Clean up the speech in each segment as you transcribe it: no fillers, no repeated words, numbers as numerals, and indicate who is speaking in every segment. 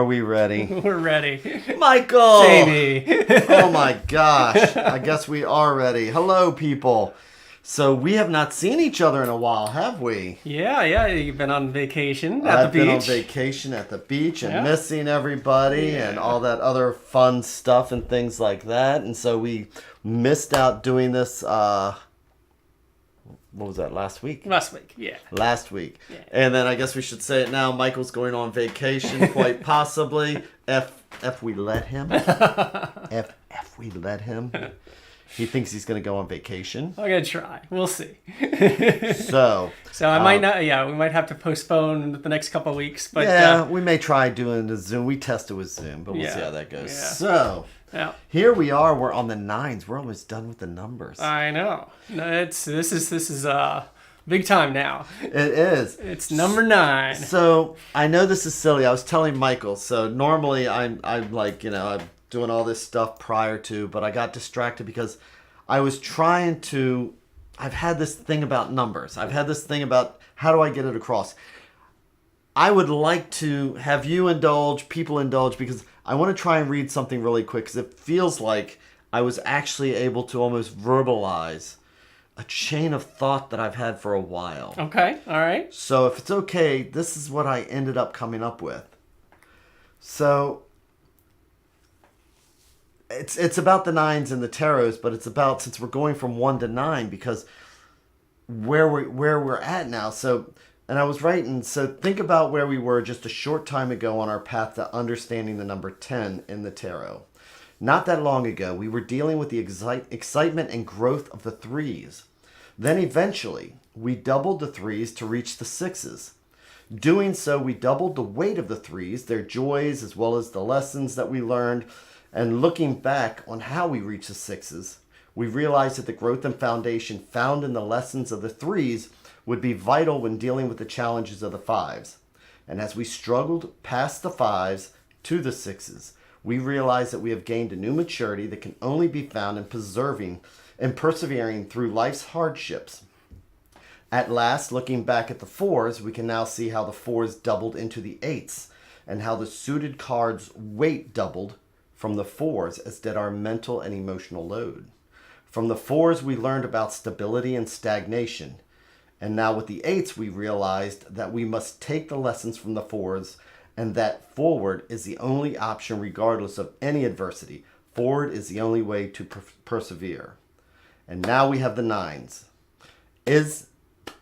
Speaker 1: Are we ready?
Speaker 2: We're ready.
Speaker 1: Michael!
Speaker 2: Jamie.
Speaker 1: Oh my gosh. I guess we are ready. Hello, people. So we have not seen each other in a while, have we?
Speaker 2: Yeah. You've been on vacation at
Speaker 1: I've
Speaker 2: the beach.
Speaker 1: been on vacation at the beach and missing everybody and all that other fun stuff and things like that. And so we missed out doing this, what was that, last week?
Speaker 2: Last week, yeah.
Speaker 1: Last week.
Speaker 2: Yeah.
Speaker 1: And then I guess we should say it now. Michael's going on vacation, quite possibly. If we let him. If we let him. He thinks he's going to go on vacation.
Speaker 2: I'm going to try. We'll see.
Speaker 1: So
Speaker 2: I might not, we might have to postpone the next couple of weeks. But
Speaker 1: we may try doing the Zoom. We tested with Zoom, but we'll see how that goes.
Speaker 2: Yeah.
Speaker 1: So here we are. We're on the 9s. We're almost done with the numbers.
Speaker 2: I know. No, this is big time now.
Speaker 1: It is.
Speaker 2: It's number 9.
Speaker 1: So I know this is silly. I was telling Michael. So normally I'm like, I'm doing all this stuff prior to, but I got distracted because I was trying to, I've had this thing about numbers. I've had this thing about how do I get it across. I would like to have you indulge, people indulge, because I want to try and read something really quick because it feels like I was actually able to almost verbalize a chain of thought that I've had for a while.
Speaker 2: Okay, all right.
Speaker 1: So if it's okay, this is what I ended up coming up with. So it's about the 9s and the tarots, but it's about, since we're going from 1 to 9, because where we're at now. So, and I was writing, so think about where we were just a short time ago on our path to understanding the number 10 in the tarot. Not that long ago, we were dealing with the excitement and growth of the 3s. Then eventually, we doubled the 3s to reach the 6s. Doing so, we doubled the weight of the 3s, their joys, as well as the lessons that we learned. And looking back on how we reached the 6s, we realized that the growth and foundation found in the lessons of the 3s would be vital when dealing with the challenges of the 5s. And as we struggled past the 5s to the 6s, we realized that we have gained a new maturity that can only be found in persevering through life's hardships. At last, looking back at the 4s, we can now see how the 4s doubled into the 8s and how the suited cards' weight doubled from the 4s, as did our mental and emotional load. From the 4s, we learned about stability and stagnation. And now with the 8s, we realized that we must take the lessons from the 4s and that forward is the only option regardless of any adversity. Forward is the only way to persevere. And now we have the 9s. Is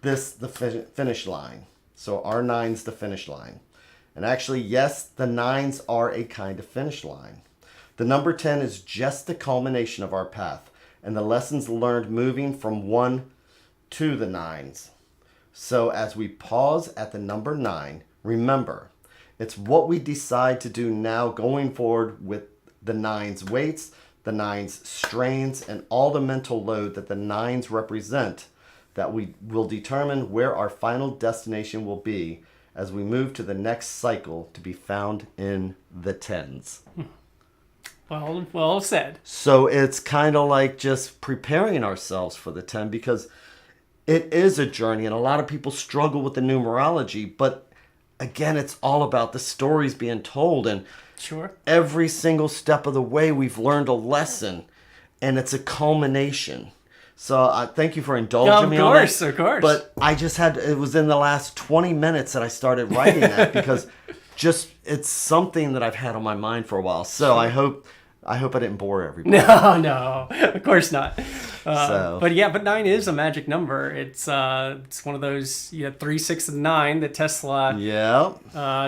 Speaker 1: this the finish line? So our 9's the finish line. And actually, yes, the 9s are a kind of finish line. The number 10 is just the culmination of our path and the lessons learned moving from 1 to the 9s. So as we pause at the number 9, remember, it's what we decide to do now going forward with the 9's weights, the 9's strains, and all the mental load that the 9's represent that we will determine where our final destination will be as we move to the next cycle to be found in the 10s.
Speaker 2: Well said.
Speaker 1: So it's kind of like just preparing ourselves for the 10 because it is a journey and a lot of people struggle with the numerology, but again, it's all about the stories being told and every single step of the way we've learned a lesson and it's a culmination. So I thank you for indulging me on that.
Speaker 2: Of course.
Speaker 1: But I just it was in the last 20 minutes that I started writing that because it's something that I've had on my mind for a while. So I hope I didn't bore everybody.
Speaker 2: No, of course not. But 9 is a magic number. It's one of those 3, 6, and 9 that Tesla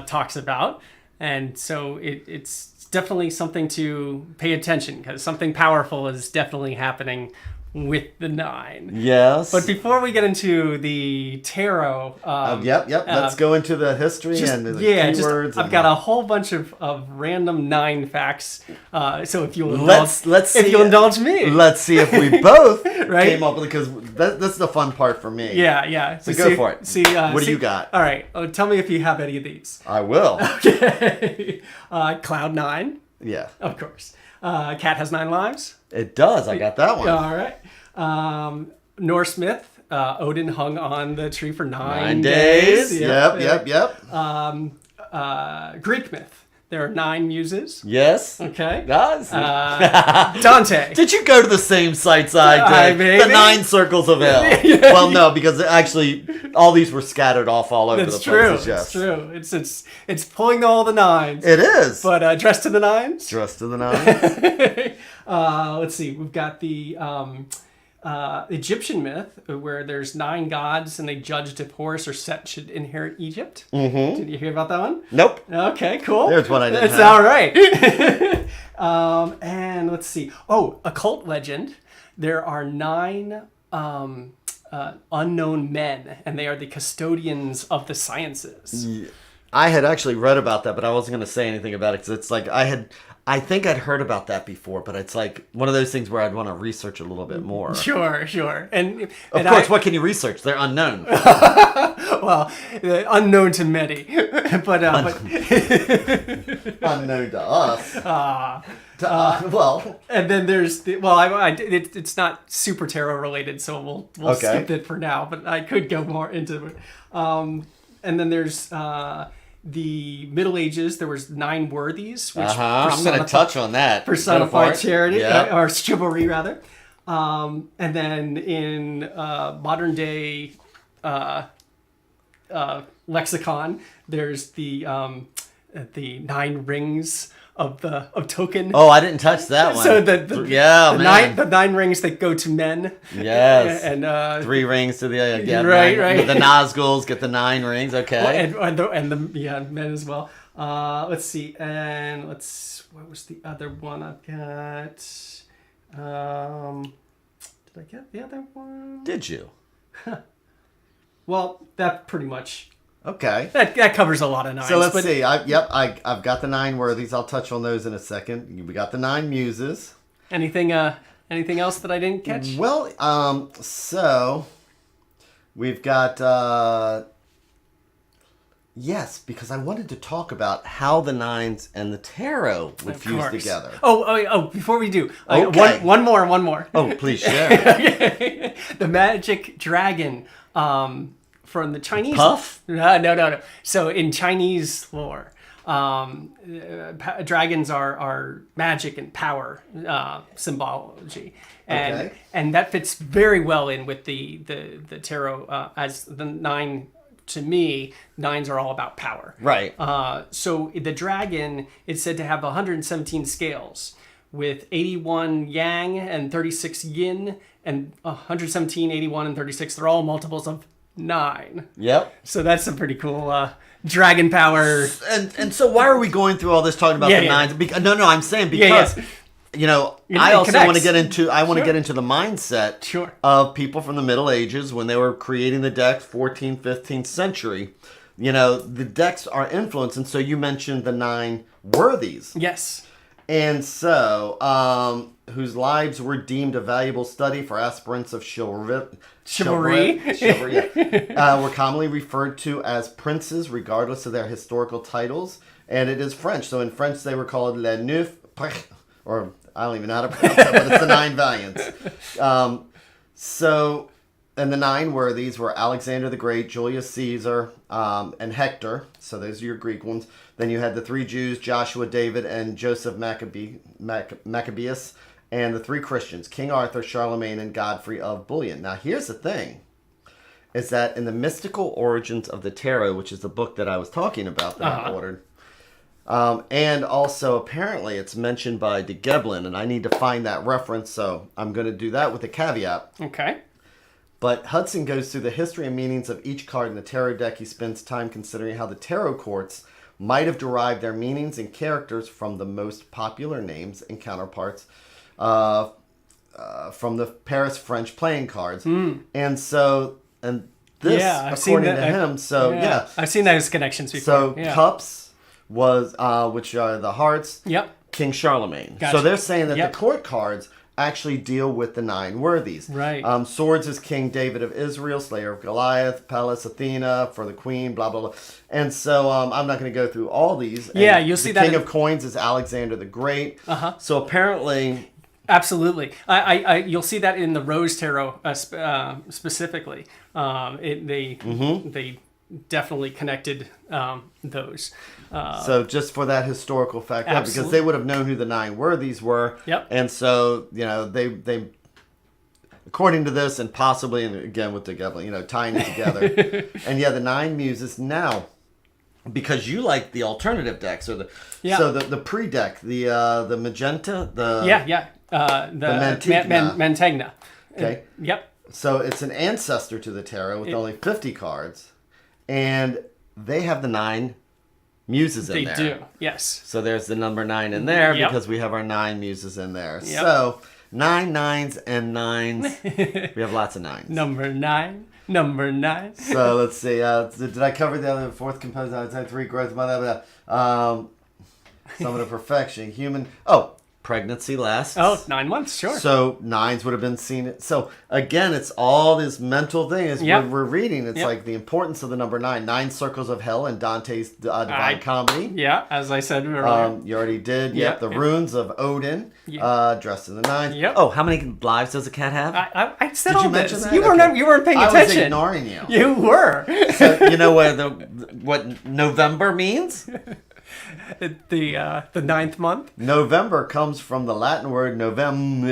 Speaker 2: talks about, and so it's definitely something to pay attention because something powerful is definitely happening with the 9.
Speaker 1: Yes.
Speaker 2: But before we get into the tarot...
Speaker 1: Let's go into the history and the keywords.
Speaker 2: I've got a whole bunch of random 9 facts. So if you'll indulge me.
Speaker 1: Let's see if we both came up with it, because that's the fun part for me.
Speaker 2: Yeah.
Speaker 1: So go for it. What do you got?
Speaker 2: All right. Tell me if you have any of these.
Speaker 1: I will.
Speaker 2: Okay. Cloud 9.
Speaker 1: Yeah.
Speaker 2: Of course. Cat has 9 lives.
Speaker 1: It does. I got that one.
Speaker 2: All right. Norse myth. Odin hung on the tree for 9
Speaker 1: days.
Speaker 2: Yep.
Speaker 1: Yep.
Speaker 2: Greek myth. there are 9 muses.
Speaker 1: Yes.
Speaker 2: Okay.
Speaker 1: Dante. Did you go to the same sites I did? The 9 circles of hell. Well, no, because actually all these were scattered off all over the place. Yes.
Speaker 2: That's true. It's pulling all the 9s.
Speaker 1: It is.
Speaker 2: But dressed to the 9s?
Speaker 1: Dressed to the 9s.
Speaker 2: Let's see. We've got the Egyptian myth where there's 9 gods and they judged if Horus or Set should inherit Egypt. Mm-hmm. Did you hear about that one?
Speaker 1: Nope.
Speaker 2: Okay, cool.
Speaker 1: There's one I didn't have.
Speaker 2: That's all right. And let's see. Oh, occult legend. There are 9 unknown men, and they are the custodians of the sciences.
Speaker 1: Yeah. I had actually read about that, but I wasn't going to say anything about it because it's like I think I'd heard about that before, but it's like one of those things where I'd want to research a little bit more.
Speaker 2: Sure. And
Speaker 1: of course, what can you research? They're unknown.
Speaker 2: Well, unknown to many, but
Speaker 1: unknown to us.
Speaker 2: Well, and then there's it's not super tarot related, so we'll skip it for now. But I could go more into it. And then there's the Middle Ages. There was 9 worthies, which
Speaker 1: I'm going to touch on that.
Speaker 2: Personified charity or chivalry, rather. And then in modern day lexicon, there's the 9 rings of token.
Speaker 1: Oh, I didn't touch that one.
Speaker 2: So the 9 rings that go to men.
Speaker 1: Yes.
Speaker 2: And
Speaker 1: 3 rings to the
Speaker 2: right.
Speaker 1: The Nazguls get the 9 rings. Okay.
Speaker 2: And the men as well. Let's see. And what was the other one I've got? Did I get the other one?
Speaker 1: Did you?
Speaker 2: Well, that pretty much.
Speaker 1: Okay.
Speaker 2: That covers a lot of 9s.
Speaker 1: So let's see. I've got the 9 worthies. I'll touch on those in a second. We got the 9 muses.
Speaker 2: Anything else that I didn't catch?
Speaker 1: Well, so we've got yes, because I wanted to talk about how the 9s and the tarot would fuse together.
Speaker 2: Oh! Before we do,
Speaker 1: okay.
Speaker 2: One more.
Speaker 1: Oh, please share.
Speaker 2: Okay. The magic dragon. From the Chinese.
Speaker 1: Puff?
Speaker 2: No. So in Chinese lore, dragons are magic and power symbology, and that fits very well in with the tarot as the 9. To me, 9s are all about power.
Speaker 1: Right.
Speaker 2: So the dragon is said to have 117 scales, with 81 yang and 36 yin, and 117, 81, and 36. They're all multiples of 9. Yep. So that's some pretty cool dragon power.
Speaker 1: And so why are we going through all this talking about the 9s? No, I'm saying because I also want to get into get into the mindset of people from the Middle Ages when they were creating the decks, 14th, 15th century. The decks are influenced, and so you mentioned the 9 worthies.
Speaker 2: Yes.
Speaker 1: And so, whose lives were deemed a valuable study for aspirants of chivalry. Were commonly referred to as princes, regardless of their historical titles. And it is French. So in French, they were called les neuf, or I don't even know how to pronounce that, but it's the 9 valiants. And the 9 worthies were Alexander the Great, Julius Caesar, and Hector. So those are your Greek ones. Then you had the 3 Jews, Joshua, David, and Joseph Maccabeus. And the 3 Christians, King Arthur, Charlemagne, and Godfrey of Bouillon. Now here's the thing, is that in the Mystical Origins of the Tarot, which is the book that I was talking about that I ordered, and also apparently it's mentioned by de Gebelin, and I need to find that reference, so I'm going to do that with a caveat.
Speaker 2: Okay.
Speaker 1: But Hudson goes through the history and meanings of each card in the tarot deck. He spends time considering how the tarot courts might have derived their meanings and characters from the most popular names and counterparts from the Paris French playing cards. And so, this, according to him,
Speaker 2: I've seen those connections before.
Speaker 1: So cups was, which are the hearts, King Charlemagne.
Speaker 2: Gotcha.
Speaker 1: So they're saying that the court cards actually deal with the 9 worthies.
Speaker 2: Right.
Speaker 1: Swords is King David of Israel, Slayer of Goliath, Pallas Athena for the Queen, blah, blah, blah. And so I'm not going to go through all these. And
Speaker 2: you'll see
Speaker 1: the
Speaker 2: that.
Speaker 1: King of Coins is Alexander the Great. So apparently...
Speaker 2: Absolutely. You'll see that in the Rose Tarot specifically. They definitely connected those.
Speaker 1: So just for that historical fact, because they would have known who the 9 worthies were.
Speaker 2: Yep.
Speaker 1: And so, they according to this, and possibly, and again with the tying it together. And the 9 muses now, because you like the alternative decks, or the pre-deck, the magenta, the
Speaker 2: Mantegna.
Speaker 1: Okay.
Speaker 2: Yep.
Speaker 1: So it's an ancestor to the tarot with only 50 cards, and they have the 9 muses in there. They do,
Speaker 2: yes.
Speaker 1: So there's the number 9 in there because we have our 9 muses in there. Yep. So 9 9s and 9s. We have lots of 9s.
Speaker 2: Number 9. Number 9.
Speaker 1: So let's see. Did I cover the other 4th component? 3 growth. Some of the perfection. Human. Oh. Pregnancy lasts.
Speaker 2: 9 months, sure.
Speaker 1: So 9s would have been seen. So again, it's all this mental thing as we're reading. It's like the importance of the number 9. 9 circles of hell in Dante's Divine Comedy.
Speaker 2: Yeah, as I said earlier.
Speaker 1: You already did. Yep. The runes of Odin, dressed in the 9.
Speaker 2: Yep.
Speaker 1: Oh, how many lives does a cat have?
Speaker 2: I said
Speaker 1: all
Speaker 2: this.
Speaker 1: That?
Speaker 2: You weren't paying attention.
Speaker 1: I was ignoring you.
Speaker 2: You were.
Speaker 1: So you know what November means?
Speaker 2: The 9th month.
Speaker 1: November comes from the Latin word novem,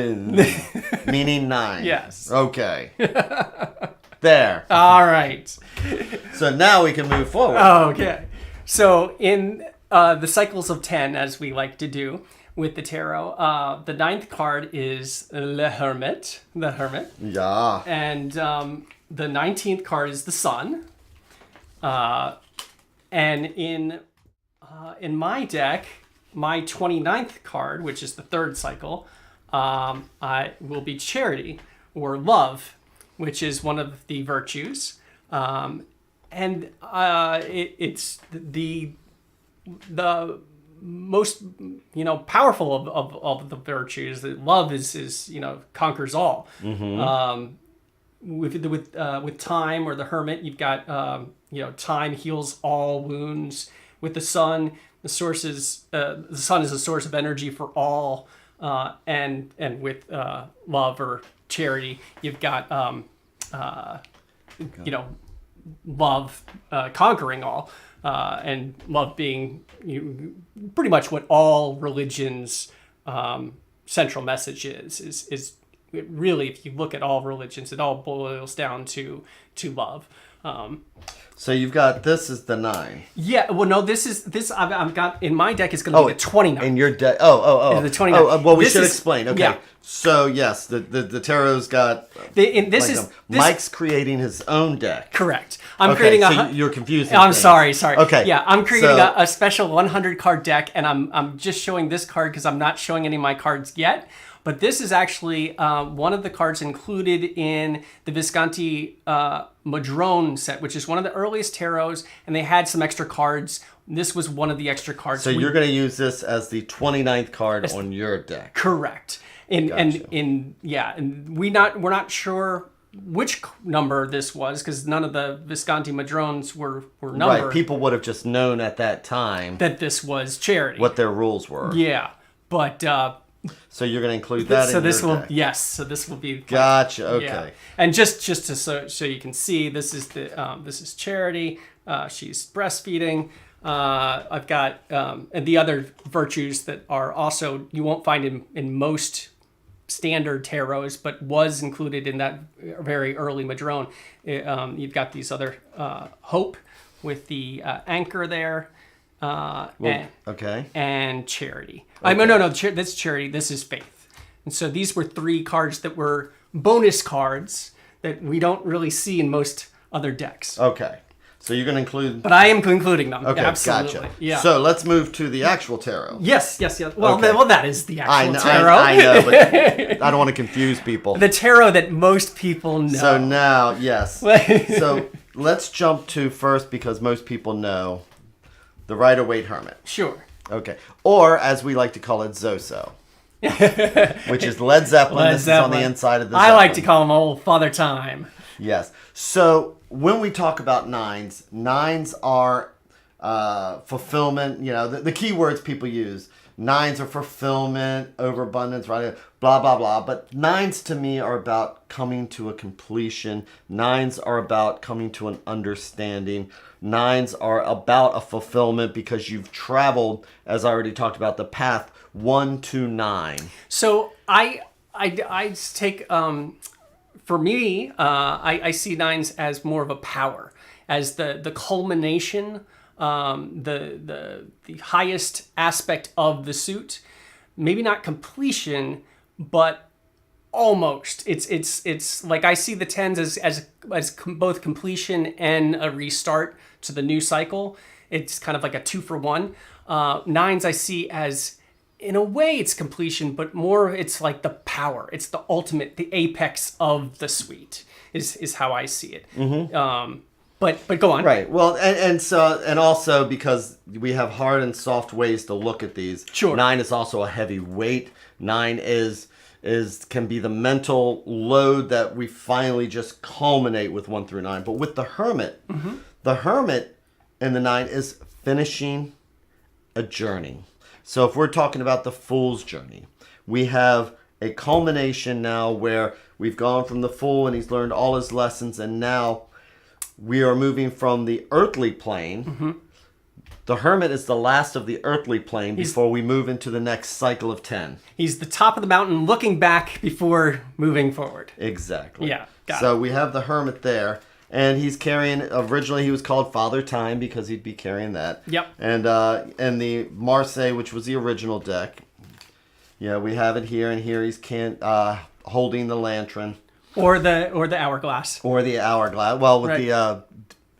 Speaker 1: meaning 9.
Speaker 2: Yes.
Speaker 1: Okay. There.
Speaker 2: All right.
Speaker 1: So now we can move forward.
Speaker 2: Okay. So in the cycles of 10, as we like to do with the tarot, the 9th card is Le Hermit. The Hermit.
Speaker 1: Yeah.
Speaker 2: And the 19th card is the Sun. And in my deck, my 29th card, which is the 3rd cycle, will be Charity, or Love, which is one of the virtues. And it's the most powerful of the virtues. That love is conquers all. Mm-hmm. With Time, or the Hermit, you've got Time heals all wounds. With the Sun, the Sun is a source of energy for all, and with Love, or Charity, you've got love conquering all, and love being pretty much what all religions' central message is really, if you look at all religions, it all boils down to love.
Speaker 1: So you've got, this is the 9.
Speaker 2: Yeah, well, no, this I've got in my deck is going to be the 29.
Speaker 1: In your deck, the
Speaker 2: 29.
Speaker 1: Well, we should explain. Okay, so yes, the tarot's got. Mike's creating his own deck.
Speaker 2: Correct. I'm creating
Speaker 1: you're confusing.
Speaker 2: I'm sorry.
Speaker 1: Okay.
Speaker 2: Yeah, I'm creating a special 100 card deck, and I'm just showing this card because I'm not showing any of my cards yet. But this is actually one of the cards included in the Visconti Madrone set, which is one of the earliest tarots, and they had some extra cards. This was one of the extra cards.
Speaker 1: So you're going to use this as the 29th card on your deck.
Speaker 2: Correct. And we're not sure which number this was, because none of the Visconti Madrones were numbered.
Speaker 1: Right. People would have just known at that time
Speaker 2: that this was Charity.
Speaker 1: What their rules were.
Speaker 2: Yeah, but.
Speaker 1: So you're going to include that in your deck?
Speaker 2: Yes, so this will be...
Speaker 1: Gotcha, okay.
Speaker 2: Yeah. And just to so you can see, this is Charity. She's breastfeeding. I've got and the other virtues that are also, you won't find in most standard tarots, but was included in that very early Madrone. You've got these other Hope with the anchor there. And Charity.
Speaker 1: Okay.
Speaker 2: No, that's Charity. This is Faith. And so these were 3 cards that were bonus cards that we don't really see in most other decks.
Speaker 1: Okay. So you're going to include...
Speaker 2: But I am including them.
Speaker 1: Okay,
Speaker 2: absolutely.
Speaker 1: Gotcha.
Speaker 2: Yeah.
Speaker 1: So let's move to the actual tarot.
Speaker 2: Yes. Well, that is the actual tarot.
Speaker 1: I know, but I don't want to confuse people.
Speaker 2: The tarot that most people know.
Speaker 1: So now, yes. So let's jump to first, because most people know, the Rider-Waite Hermit.
Speaker 2: Sure.
Speaker 1: Okay. Or, as we like to call it, Zoso. Which is Led Zeppelin. This is on the inside of the Zeppelin.
Speaker 2: I like to call him old Father Time.
Speaker 1: Yes. So, when we talk about 9s are fulfillment. The key words people use. nines are fulfillment, overabundance, right? Blah, blah, blah. But nines to me are about coming to a completion. Nines are about coming to an understanding. Nines are about a fulfillment because you've traveled, as I already talked about, the path 1 to 9.
Speaker 2: So I take, for me, I see nines as more of a power, as the culmination, the highest aspect of the suit. Maybe not completion, but almost. It's like I see the tens as both completion and a restart to the new cycle. It's kind of like a 2-for-1. Nines I see as, in a way, it's completion, but more it's like the power. It's the ultimate, the apex of the suite is how I see it. Mm-hmm. But go on.
Speaker 1: Right. Well, and also because we have hard and soft ways to look at these.
Speaker 2: Sure.
Speaker 1: 9 is also a heavy weight. 9 can be the mental load that we finally just culminate with 1 through 9. But with the Hermit, the Hermit in the 9 is finishing a journey. So if we're talking about the Fool's journey, we have a culmination now where we've gone from the Fool and he's learned all his lessons, and now we are moving from the earthly plane. Mm-hmm. The Hermit is the last of the earthly plane before we move into the next cycle of 10.
Speaker 2: He's the top of the mountain looking back before moving forward.
Speaker 1: Exactly.
Speaker 2: Yeah.
Speaker 1: So we have the Hermit there. And he's carrying, originally he was called Father Time because he'd be carrying that.
Speaker 2: Yep.
Speaker 1: And the Marseille, which was the original deck. Yeah, we have it here, and here he's holding the lantern.
Speaker 2: Or the hourglass.
Speaker 1: Or the hourglass. Well, with
Speaker 2: right.
Speaker 1: the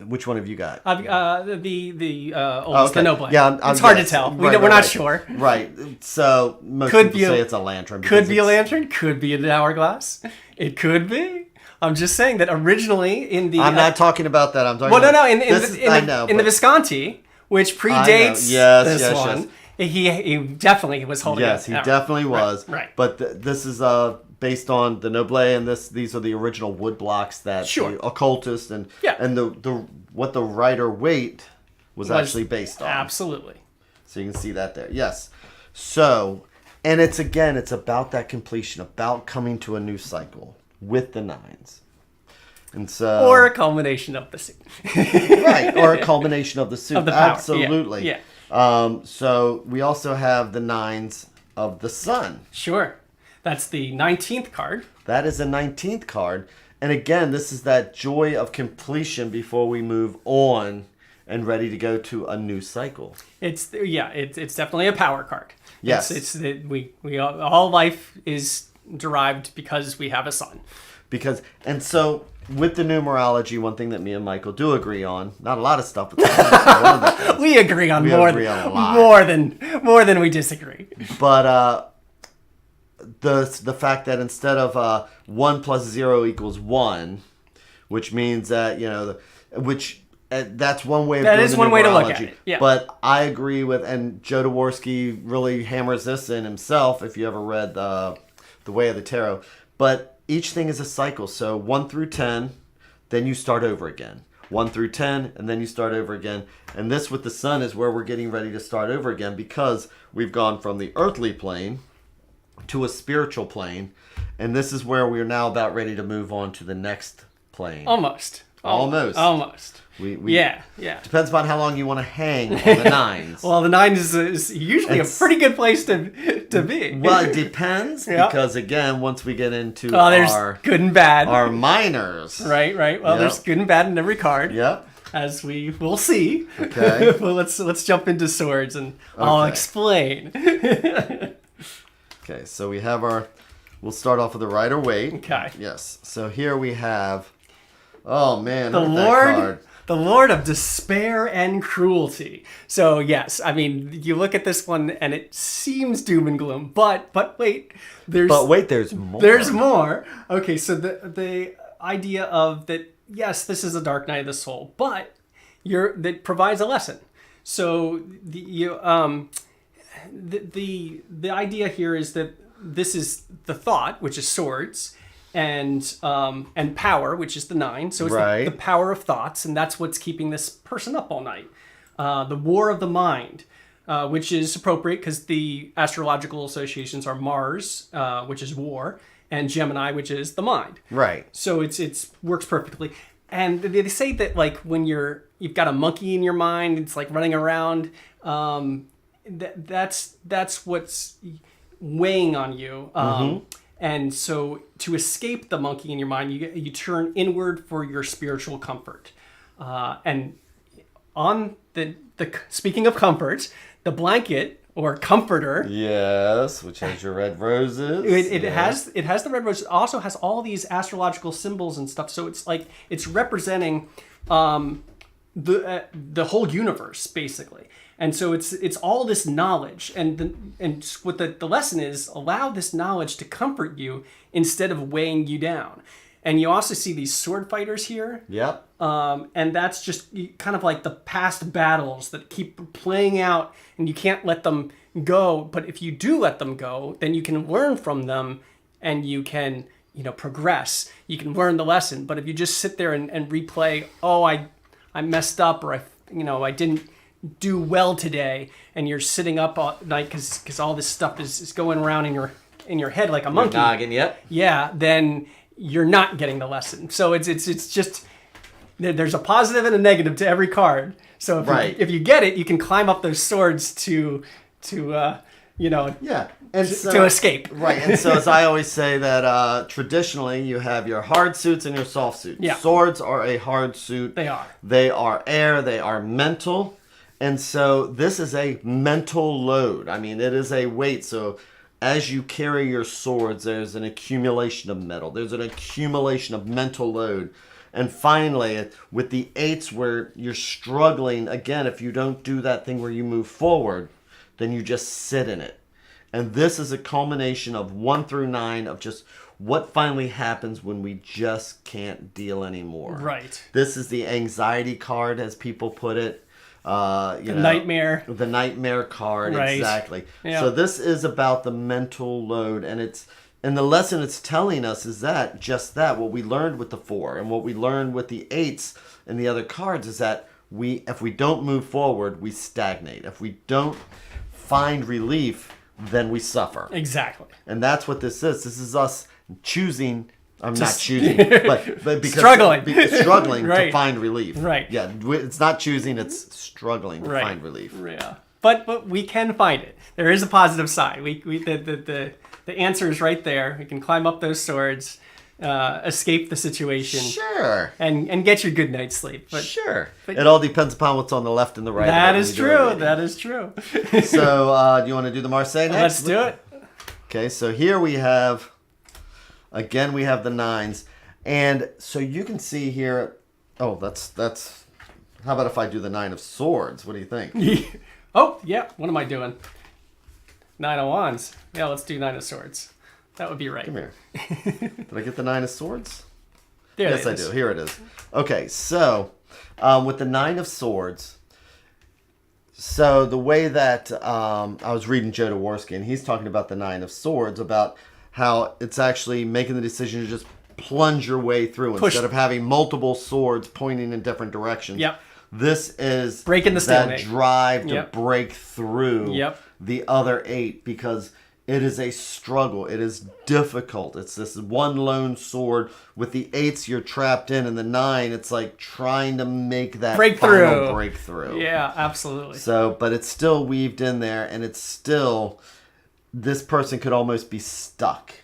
Speaker 1: which one have you got?
Speaker 2: The oldest, the noble.
Speaker 1: Yeah,
Speaker 2: it's hard to tell. We're not sure.
Speaker 1: Right. So most
Speaker 2: could
Speaker 1: people say it's a lantern.
Speaker 2: Could be a lantern. Could be an hourglass. It could be. I'm just saying that originally in the...
Speaker 1: I'm not talking about that. I'm talking
Speaker 2: in the Visconti, which predates this one, he definitely was holding it.
Speaker 1: Yes, he definitely was.
Speaker 2: Right.
Speaker 1: But this is based on the Noble, and these are the original wood blocks that the occultist and the what the Rider Waite was actually based on.
Speaker 2: Absolutely.
Speaker 1: So you can see that there. Yes. So, and it's about that completion, about coming to a new cycle with the nines. And so,
Speaker 2: or a culmination of the suit.
Speaker 1: Right, or a culmination of the suit.
Speaker 2: Of the power.
Speaker 1: Absolutely.
Speaker 2: Yeah.
Speaker 1: So we also have the nines of the sun.
Speaker 2: Sure. That's the 19th card.
Speaker 1: That is a 19th card. And again, this is that joy of completion before we move on and ready to go to a new cycle.
Speaker 2: It's definitely a power card.
Speaker 1: Yes.
Speaker 2: We all life is derived because we have a sun.
Speaker 1: And so with the numerology, one thing that me and Michael do agree on, not a lot of stuff, but
Speaker 2: we agree on more than we disagree.
Speaker 1: But the fact that instead of 1 plus 0 equals 1, which means that that's one way of doing it. That is one way to look at it. Yeah. But I agree with, and Joe Dworsky really hammers this in himself. If you ever read the Way of the Tarot, but each thing is a cycle. So 1 through 10, then you start over again. 1 through 10, and then you start over again. And this with the sun is where we're getting ready to start over again, because we've gone from the earthly plane to a spiritual plane, and this is where we're now about ready to move on to the next plane.
Speaker 2: Almost. Yeah.
Speaker 1: Depends upon how long you want to hang on the nines.
Speaker 2: Well, the 9 is usually a pretty good place to be.
Speaker 1: Well, it depends, because again, once we get into
Speaker 2: there's good and bad,
Speaker 1: our minors.
Speaker 2: Right. Well, there's good and bad in every card.
Speaker 1: Yep.
Speaker 2: As we will see.
Speaker 1: Okay.
Speaker 2: Well, let's jump into swords and I'll explain.
Speaker 1: Okay, so we have we'll start off with the Rider Waite.
Speaker 2: Okay.
Speaker 1: Yes. So here we have, oh man,
Speaker 2: the Lord of Despair and Cruelty. So yes, I mean, you look at this one and it seems doom and gloom, but wait, there's
Speaker 1: more.
Speaker 2: There's more. Okay, so the idea of that, yes, this is a dark night of the soul, but that provides a lesson. So the idea here is that this is the thought, which is swords, and power, which is the 9. So it's the power of thoughts, and that's what's keeping this person up all night. The war of the mind. which is appropriate because the astrological associations are Mars, which is war, and Gemini, which is the mind.
Speaker 1: Right.
Speaker 2: So it's works perfectly. And they say that like when you've got a monkey in your mind, it's like running around. That's what's weighing on you. And so to escape the monkey in your mind, you turn inward for your spiritual comfort. And on the speaking of comfort, the blanket or comforter.
Speaker 1: Yes, which has your red roses.
Speaker 2: It has the red roses. It also has all these astrological symbols and stuff. So it's like it's representing the whole universe basically. And so it's all this knowledge, and what the lesson is, allow this knowledge to comfort you instead of weighing you down. And you also see these sword fighters here.
Speaker 1: Yep.
Speaker 2: And that's just kind of like the past battles that keep playing out, and you can't let them go. But if you do let them go, then you can learn from them, and you can progress. You can learn the lesson. But if you just sit there and replay, oh, I messed up, or I didn't do well today, and you're sitting up all night because all this stuff is going around in your head like a monkey.
Speaker 1: Noggin, yep.
Speaker 2: Yeah, then you're not getting the lesson. So it's just there's a positive and a negative to every card. So if you get it, you can climb up those swords to escape.
Speaker 1: Right, and so as I always say that traditionally you have your hard suits and your soft suits.
Speaker 2: Yeah.
Speaker 1: Swords are a hard suit.
Speaker 2: They are.
Speaker 1: They are air. They are mental. And so this is a mental load. I mean, it is a weight. So as you carry your swords, there's an accumulation of metal. There's an accumulation of mental load. And finally, with the eights where you're struggling, again, if you don't do that thing where you move forward, then you just sit in it. And this is a culmination of 1 through 9 of just what finally happens when we just can't deal anymore.
Speaker 2: Right.
Speaker 1: This is the anxiety card, as people put it.
Speaker 2: Nightmare.
Speaker 1: The nightmare card,
Speaker 2: right.
Speaker 1: Exactly.
Speaker 2: Yeah.
Speaker 1: So this is about the mental load, and the lesson it's telling us is that what we learned with the 4 and what we learned with the 8s and the other cards is that if we don't move forward, we stagnate. If we don't find relief, then we suffer.
Speaker 2: Exactly.
Speaker 1: And that's what this is. This is us choosing. I'm not choosing, but because
Speaker 2: struggling
Speaker 1: right. to find relief.
Speaker 2: Right.
Speaker 1: Yeah, it's not choosing; it's struggling to
Speaker 2: right.
Speaker 1: find relief.
Speaker 2: Yeah. But we can find it. There is a positive side. The answer is right there. We can climb up those swords, escape the situation.
Speaker 1: Sure.
Speaker 2: And get your good night's sleep. But,
Speaker 1: sure. It all depends upon what's on the left and the right.
Speaker 2: That is true. That is true.
Speaker 1: So, do you want to do the Marseille next?
Speaker 2: Let's do it.
Speaker 1: Okay. So here we have. Again, we have the 9s. And so you can see here... Oh, that's... How about if I do the 9 of swords? What do you think?
Speaker 2: Oh, yeah. What am I doing? 9 of wands. Yeah, let's do 9 of swords. That would be right.
Speaker 1: Come here. Did I get the 9 of swords?
Speaker 2: There
Speaker 1: yes, I do. Here it is. Okay, so with the 9 of swords... So the way that... I was reading Joe Dworsky, and he's talking about the 9 of swords, about... how it's actually making the decision to just plunge your way through instead of having multiple swords pointing in different directions.
Speaker 2: Yep.
Speaker 1: This is
Speaker 2: breaking the stalemate.
Speaker 1: That drive to break through the other 8 because it is a struggle. It is difficult. It's this one lone sword. With the 8s, you're trapped in, and the 9, it's like trying to make that final breakthrough.
Speaker 2: Yeah, absolutely.
Speaker 1: So, but it's still weaved in there, and it's still... This person could almost be stuck.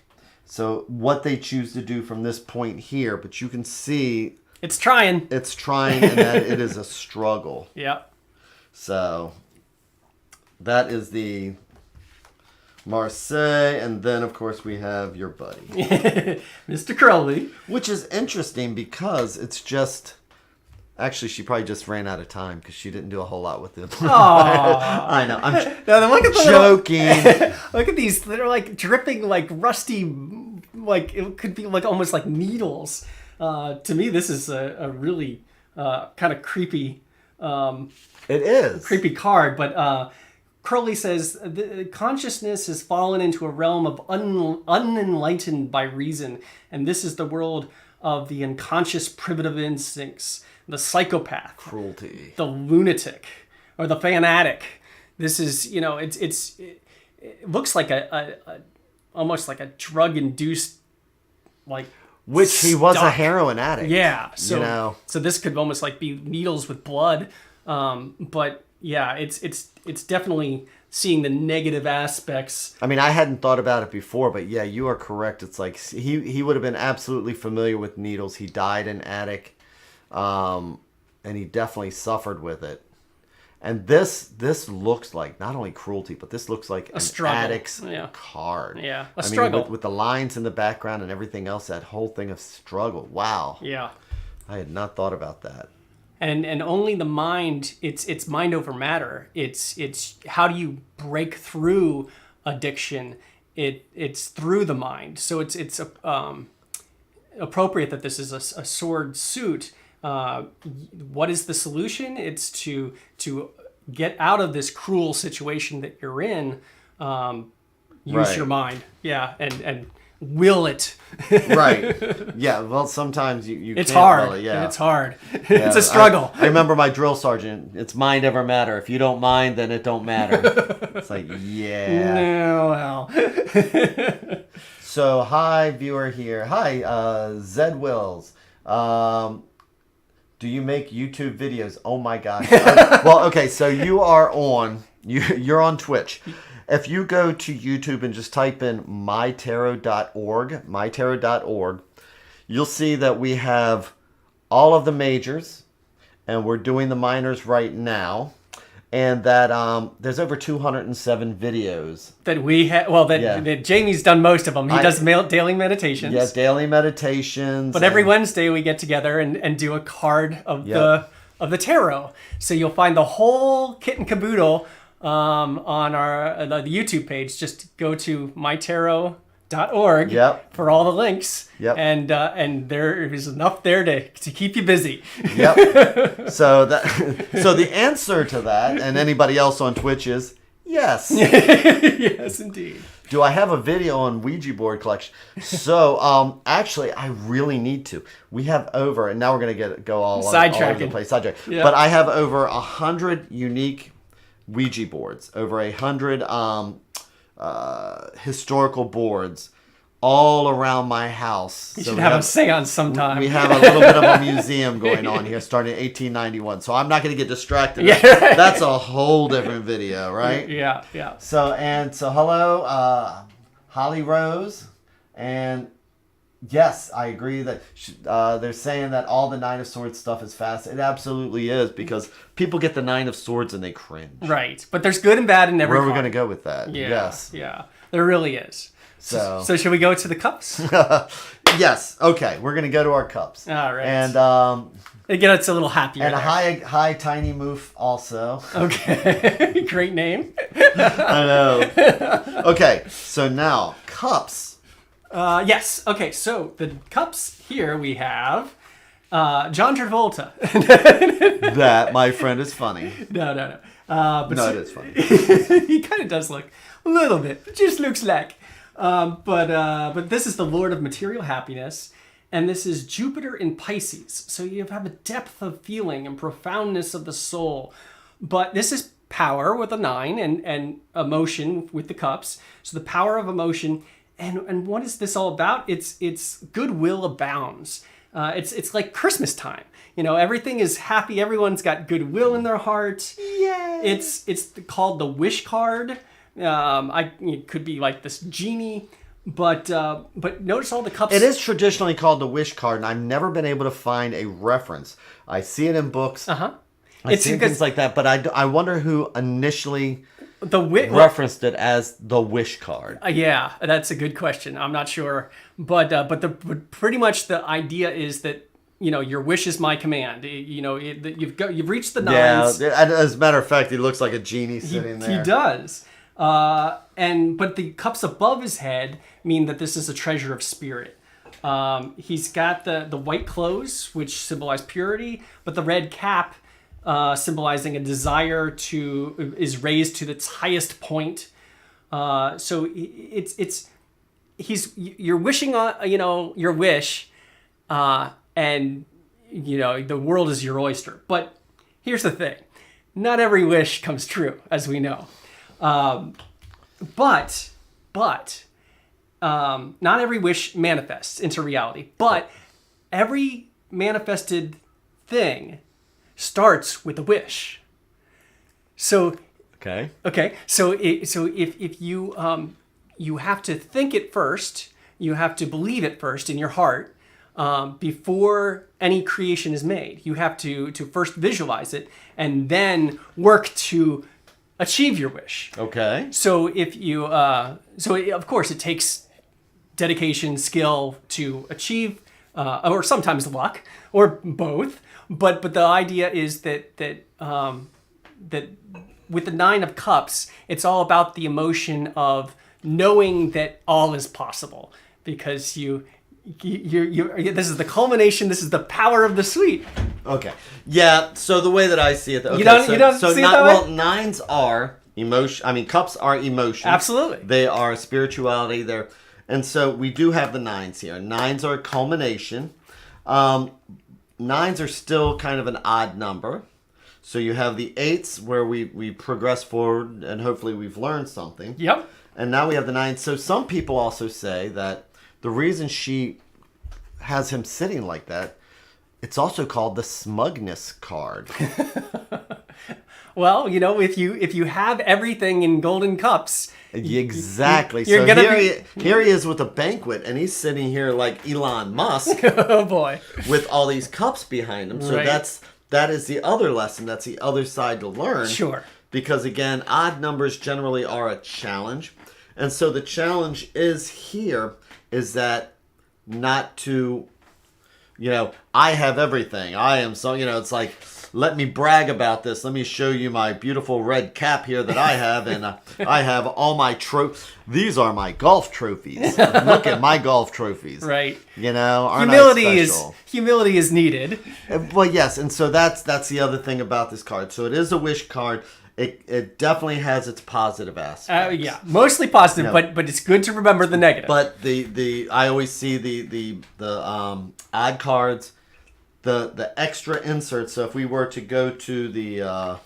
Speaker 1: So what they choose to do from this point here, but you can see...
Speaker 2: It's trying.
Speaker 1: It's trying, and that it is a struggle.
Speaker 2: Yep.
Speaker 1: So that is the Marseille, and then, of course, we have your buddy.
Speaker 2: Mr. Crowley.
Speaker 1: Which is interesting because it's just... Actually, she probably just ran out of time because she didn't do a whole lot with them. I know. I'm joking.
Speaker 2: Look at these. They're like dripping, like rusty, like it could be like almost like needles. To me, this is a really kind of creepy.
Speaker 1: It is.
Speaker 2: Creepy card. But Crowley says the consciousness has fallen into a realm of unenlightened by reason. And this is the world of the unconscious primitive instincts. The psychopath,
Speaker 1: cruelty,
Speaker 2: the lunatic, or the fanatic. This is, it looks like a almost like a drug induced, like,
Speaker 1: which he was a
Speaker 2: stuck.
Speaker 1: heroin addict.
Speaker 2: Yeah. So so this could almost like be needles with blood. But yeah, it's definitely seeing the negative aspects.
Speaker 1: I mean, I hadn't thought about it before, but yeah, you are correct. It's like he would have been absolutely familiar with needles. He died an addict, and he definitely suffered with it. And this looks like not only cruelty, but this looks like an addict's card.
Speaker 2: Yeah,
Speaker 1: struggle. With the lines in the background and everything else, that whole thing of struggle. Wow.
Speaker 2: Yeah.
Speaker 1: I had not thought about that.
Speaker 2: And only the mind, it's mind over matter. It's how do you break through addiction? It's through the mind. So it's appropriate that this is a sword suit. What is the solution? It's to get out of this cruel situation that you're in. Use your mind, and will it.
Speaker 1: Right. Yeah. Well, sometimes you
Speaker 2: it's
Speaker 1: can't
Speaker 2: hard.
Speaker 1: Will it, yeah.
Speaker 2: And it's hard. Yeah, it's a struggle.
Speaker 1: I remember my drill sergeant. It's mind over matter. If you don't mind, then it don't matter. It's like, yeah.
Speaker 2: No, well.
Speaker 1: So, hi, viewer here. Hi, Zed Wills. Do you make YouTube videos? Oh my gosh. Well, okay, so you're on Twitch. If you go to YouTube and just type in MyTarot.org, you'll see that we have all of the majors, and we're doing the minors right now. And that there's over 207 videos.
Speaker 2: That we have, that Jamie's done most of them. He does daily meditations.
Speaker 1: Yeah, daily meditations.
Speaker 2: But every Wednesday we get together and do a card of the tarot. So you'll find the whole kit and caboodle on our the YouTube page. Just go to MyTarot.org for all the links. Yep. And there is enough there to keep you busy.
Speaker 1: Yep. So the answer to that, and anybody else on Twitch, is yes.
Speaker 2: Yes, indeed.
Speaker 1: Do I have a video on Ouija board collection? So, actually, I really need to. We have over, and now we're going to go all over the place. Sidetrack. Yeah. But I have over 100 unique Ouija boards, over 100 historical boards all around my house.
Speaker 2: You should have a seance sometime.
Speaker 1: We have a little bit of a museum going on here starting in 1891. So I'm not going to get distracted.
Speaker 2: Yeah.
Speaker 1: That's a whole different video, right?
Speaker 2: Yeah.
Speaker 1: So hello, Holly Rose. And yes, I agree that they're saying that all the Nine of Swords stuff is fast. It absolutely is, because people get the Nine of Swords and they cringe.
Speaker 2: Right. But there's good and bad in every
Speaker 1: Where are we going to go with that?
Speaker 2: Yeah.
Speaker 1: Yes.
Speaker 2: Yeah. There really is. So should we go to the cups?
Speaker 1: Yes. Okay. We're going to go to our cups.
Speaker 2: All right.
Speaker 1: And
Speaker 2: it gets a little happier.
Speaker 1: And a hi Tiny Moof also.
Speaker 2: Okay. Great name.
Speaker 1: I know. Okay. So now cups.
Speaker 2: Yes. Okay. So the cups here we have John Travolta.
Speaker 1: That, my friend, is funny.
Speaker 2: No.
Speaker 1: But it is funny.
Speaker 2: He kind of does look a little bit. It just looks like. But this is the Lord of Material Happiness, and this is Jupiter in Pisces. So you have a depth of feeling and profoundness of the soul. But this is power with a 9 and emotion with the cups. So the power of emotion. And what is this all about? It's goodwill abounds. It's like Christmas time. Everything is happy. Everyone's got goodwill in their heart.
Speaker 1: Yay!
Speaker 2: It's called the wish card. It could be like this genie, but notice all the cups.
Speaker 1: It is traditionally called the wish card, and I've never been able to find a reference. I see it in books. I see things like that, but I wonder who initially referenced it as the wish card.
Speaker 2: Yeah, that's a good question. I'm not sure, but pretty much the idea is that your wish is my command. You've reached the 9s.
Speaker 1: Yeah, as a matter of fact, he looks like a genie sitting there.
Speaker 2: He does. But the cups above his head mean that this is a treasure of spirit. He's got the white clothes, which symbolize purity, but the red cap, symbolizing a desire is raised to its highest point. So you're wishing on your wish, and the world is your oyster. But here's the thing. not every wish comes true, as we know. But not every wish manifests into reality. But every manifested thing starts with a wish. So
Speaker 1: okay.
Speaker 2: So if you you have to think it first, you have to believe it first in your heart before any creation is made. You have to first visualize it and then work to achieve your wish.
Speaker 1: Okay.
Speaker 2: So if you of course it takes dedication, skill to achieve, or sometimes luck, or both. But the idea is that with the Nine of Cups, it's all about the emotion of knowing that all is possible, because you this is the culmination. This is the power of the suite.
Speaker 1: Okay. Yeah. So the way that I see it, okay,
Speaker 2: you don't see it that way?
Speaker 1: Well, nines are emotion. I mean, cups are emotion.
Speaker 2: Absolutely.
Speaker 1: They are spirituality. And so we do have the nines here. Nines are a culmination. Nines are still kind of an odd number. So you have the eights where we progress forward and hopefully we've learned something.
Speaker 2: Yep.
Speaker 1: And now we have the nines. So some people also say that the reason she has him sitting like that, it's also called the smugness card.
Speaker 2: Well, if you have everything in golden cups.
Speaker 1: Exactly. So here he is with a banquet, and he's sitting here like Elon Musk.
Speaker 2: Oh boy.
Speaker 1: With all these cups behind him. So
Speaker 2: right.
Speaker 1: that is the other lesson. That's the other side to learn.
Speaker 2: Sure.
Speaker 1: Because again, odd numbers generally are a challenge. And so the challenge is that not to, I have everything. I am so, it's like, let me brag about this. Let me show you my beautiful red cap here that I have. And I have all my these are my golf trophies. Look at my golf trophies.
Speaker 2: Right.
Speaker 1: Aren't I special?
Speaker 2: Humility is needed.
Speaker 1: Well, yes. And so that's the other thing about this card. So it is a wish card. It definitely has its positive aspects.
Speaker 2: Yeah, mostly positive, but it's good to remember the negative.
Speaker 1: But I always see the odd cards, the extra inserts. So if we were to go to the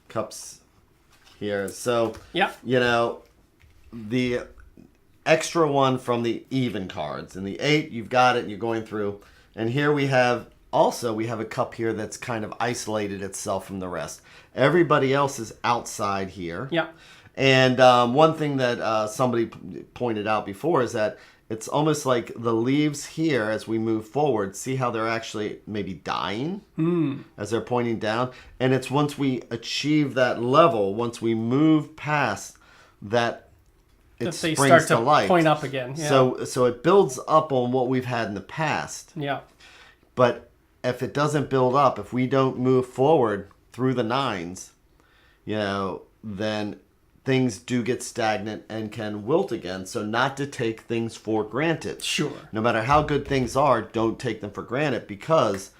Speaker 1: cups here, so
Speaker 2: yeah,
Speaker 1: the extra one from the even cards, and the 8 you've got it, and you're going through, and here we have a cup here that's kind of isolated itself from the rest. Everybody else is outside here.
Speaker 2: Yeah.
Speaker 1: And one thing that somebody pointed out before is that it's almost like the leaves here as we move forward. See how they're actually maybe dying as they're pointing down? And it's once we achieve that level, once we move past that, it
Speaker 2: they
Speaker 1: springs
Speaker 2: start to
Speaker 1: life.
Speaker 2: Point up again. Yeah.
Speaker 1: So it builds up on what we've had in the past.
Speaker 2: Yeah.
Speaker 1: But if it doesn't build up, if we don't move forward through the nines, then things do get stagnant and can wilt again. So not to take things for granted.
Speaker 2: Sure.
Speaker 1: No matter how good things are, don't take them for granted, because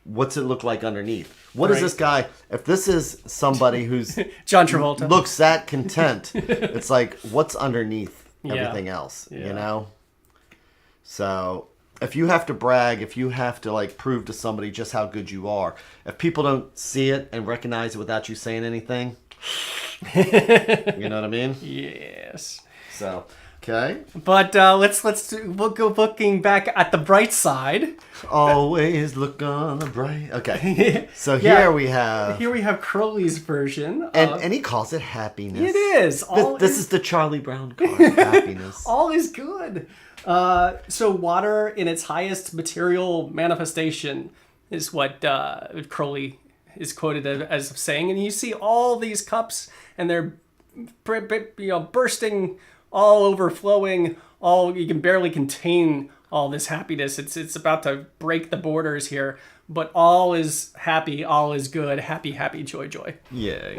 Speaker 1: what's it look like underneath? What is this guy? If this is somebody who's
Speaker 2: John Travolta
Speaker 1: looks that content, it's like, what's underneath everything else? So if you have to brag, if you have to prove to somebody just how good you are, if people don't see it and recognize it without you saying anything, you know what I mean?
Speaker 2: Yes.
Speaker 1: So, okay.
Speaker 2: But we'll go looking back at the bright side.
Speaker 1: Always look on the bright. Okay. So here we have
Speaker 2: Crowley's version,
Speaker 1: and he calls it happiness.
Speaker 2: It is.
Speaker 1: This is the Charlie Brown card. Happiness.
Speaker 2: All is good. So water in its highest material manifestation is what Crowley is quoted as saying, and you see all these cups and they're bursting, all overflowing, you can barely contain all this happiness. It's about to break the borders here, but all is happy, all is good, happy, happy, joy, joy.
Speaker 1: Yay.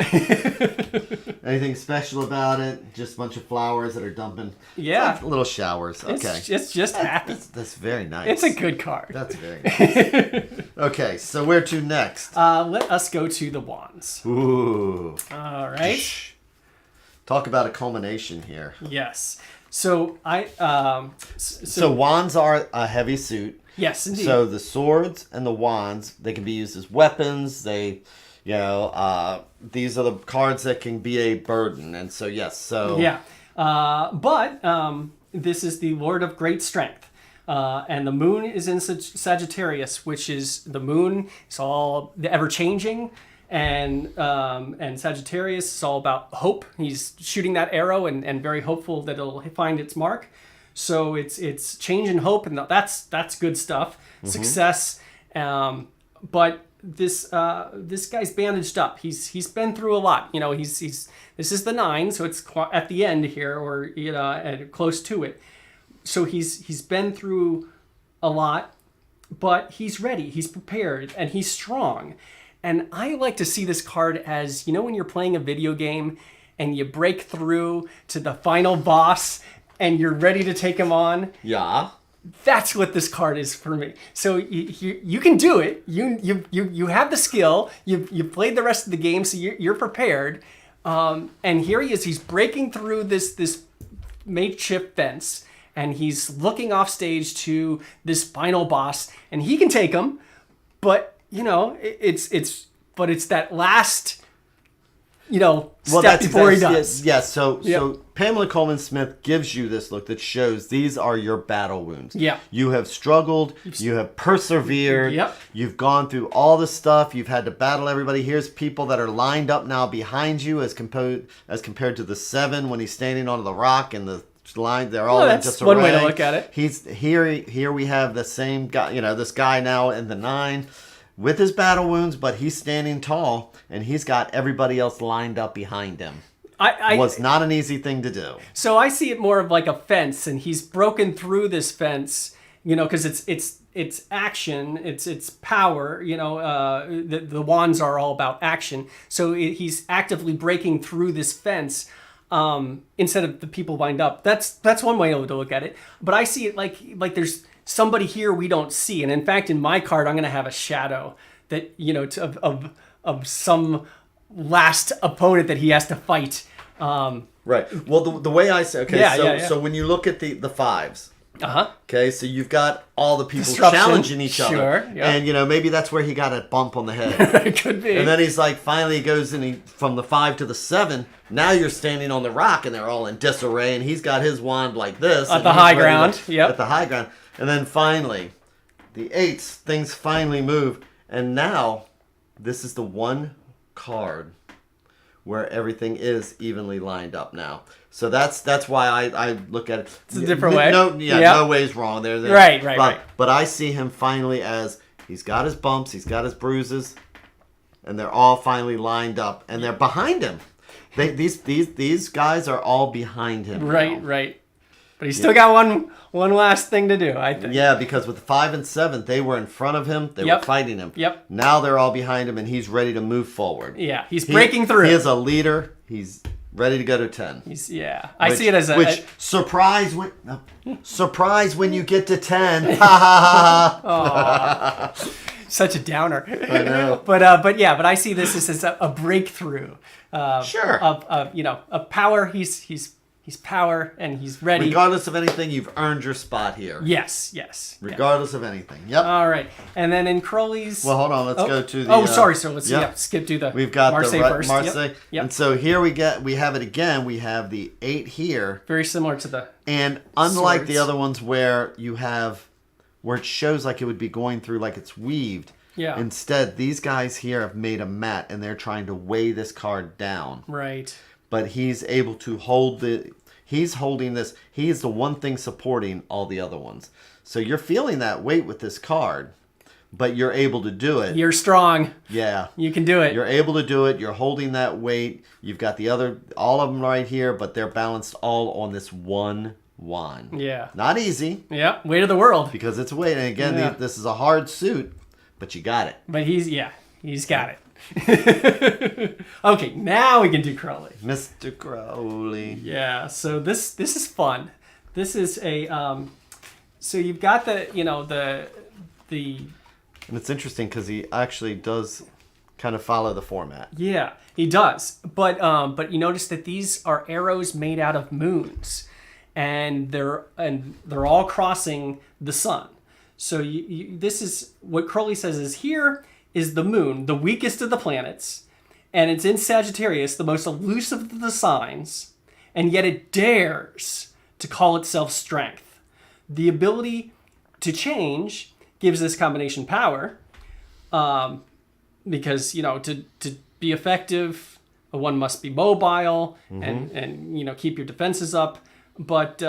Speaker 1: Anything special about it? Just a bunch of flowers that are dumping.
Speaker 2: Yeah.
Speaker 1: Little showers. Okay.
Speaker 2: It's just happy.
Speaker 1: That's very nice.
Speaker 2: It's a good card.
Speaker 1: That's very nice. Okay, so where to next?
Speaker 2: Let us go to the wands.
Speaker 1: Ooh.
Speaker 2: All right.
Speaker 1: Talk about a culmination here.
Speaker 2: Yes. So
Speaker 1: So wands are a heavy suit.
Speaker 2: Yes, indeed.
Speaker 1: So the swords and the wands, they can be used as weapons. They These are the cards that can be a burden. And so, yes, so...
Speaker 2: Yeah. But this is the Lord of Great Strength. And the moon is in Sagittarius, which is the moon. It's all ever-changing. And Sagittarius is all about hope. He's shooting that arrow and very hopeful that it'll find its mark. So it's change and hope, and that's good stuff. Mm-hmm. Success. But this guy's bandaged up. He's been through a lot. This is the 9, so it's at the end here, or close to it. So he's been through a lot, but he's ready. He's prepared, and he's strong. And I like to see this card as, when you're playing a video game and you break through to the final boss and you're ready to take him on.
Speaker 1: Yeah.
Speaker 2: That's what this card is for me. So you can do it. You have the skill. You've played the rest of the game, so you're prepared. And here he is. He's breaking through this makeshift fence, and he's looking off stage to this final boss, and he can take him, but it's that last step before he does.
Speaker 1: Yes. So Pamela Coleman Smith gives you this look that shows these are your battle wounds.
Speaker 2: Yeah.
Speaker 1: You have struggled. You have persevered.
Speaker 2: Yep.
Speaker 1: You've gone through all the stuff. You've had to battle everybody. Here's people that are lined up now behind you as compared to the 7 when he's standing on the rock and the line. They're all in disarray.
Speaker 2: One way to look at it.
Speaker 1: He's here. We have the same guy. This guy now in the 9. With his battle wounds, but he's standing tall, and he's got everybody else lined up behind him. It was not an easy thing to do.
Speaker 2: So I see it more of like a fence, and he's broken through this fence, because it's action, it's power. The wands are all about action. So he's actively breaking through this fence instead of the people lined up. That's one way to look at it. But I see it like there's somebody here we don't see, and in fact, in my card, I'm going to have a shadow that of some last opponent that he has to fight.
Speaker 1: Right. Well, the way I say, so when you look at the 5s, okay, so you've got all the people challenging each other,
Speaker 2: sure, yeah.
Speaker 1: And maybe that's where he got a bump on the head.
Speaker 2: It could be.
Speaker 1: And then he's finally goes from the 5 to the 7. Now you're standing on the rock, and they're all in disarray, and he's got his wand like this
Speaker 2: at the high ground. Yep.
Speaker 1: At the high ground. And then finally, the 8s, things finally move. And now, this is the one card where everything is evenly lined up now. So that's why I look at it.
Speaker 2: It's a different way.
Speaker 1: No way's wrong. There.
Speaker 2: Right.
Speaker 1: But I see him finally as he's got his bumps, he's got his bruises, and they're all finally lined up, and they're behind him. These guys are all behind him.
Speaker 2: Right. But he's still got one last thing to do, I think.
Speaker 1: Yeah, because with the 5 and 7, they were in front of him. They were fighting him.
Speaker 2: Yep.
Speaker 1: Now they're all behind him, and he's ready to move forward.
Speaker 2: Yeah, he's breaking through.
Speaker 1: He is a leader. He's ready to go to 10.
Speaker 2: I see it as
Speaker 1: surprise when you get to 10.
Speaker 2: Such a downer.
Speaker 1: I know.
Speaker 2: But I see this as a breakthrough.
Speaker 1: Sure.
Speaker 2: Of power. He's power, and he's ready.
Speaker 1: Regardless of anything, you've earned your spot here.
Speaker 2: Yes.
Speaker 1: Regardless of anything. Yep.
Speaker 2: All right. And then in Crowley's...
Speaker 1: Well, hold on. Let's go to the...
Speaker 2: sorry. So let's skip to the
Speaker 1: We've got
Speaker 2: Marseille first.
Speaker 1: Marseille. Yep. And so here we have it again. We have the 8 here.
Speaker 2: Very similar to the
Speaker 1: And unlike the other ones where it shows like it would be going through like it's weaved.
Speaker 2: Yeah.
Speaker 1: Instead, these guys here have made a mat, and they're trying to weigh this card down.
Speaker 2: Right.
Speaker 1: But he's able to he's holding this. He is the one thing supporting all the other ones. So you're feeling that weight with this card, but you're able to do it.
Speaker 2: You're strong.
Speaker 1: Yeah.
Speaker 2: You can do it.
Speaker 1: You're able to do it. You're holding that weight. You've got all of them right here, but they're balanced all on this one wand.
Speaker 2: Yeah.
Speaker 1: Not easy.
Speaker 2: Yeah. Weight of the world.
Speaker 1: Because it's weight. And again, this is a hard suit, but you got it.
Speaker 2: But he's got it. Okay, now we can do Crowley.
Speaker 1: Mr. Crowley.
Speaker 2: Yeah, so this is fun. This is a so you've got the
Speaker 1: and it's interesting because he actually does kind of follow the format.
Speaker 2: Yeah, he does. But you notice that these are arrows made out of moons, and they're all crossing the sun. So this is what Crowley says is here. is the moon, the weakest of the planets, and it's in Sagittarius, the most elusive of the signs, and yet it dares to call itself strength. The ability to change gives this combination power, because, to be effective, one must be mobile and keep your defenses up. But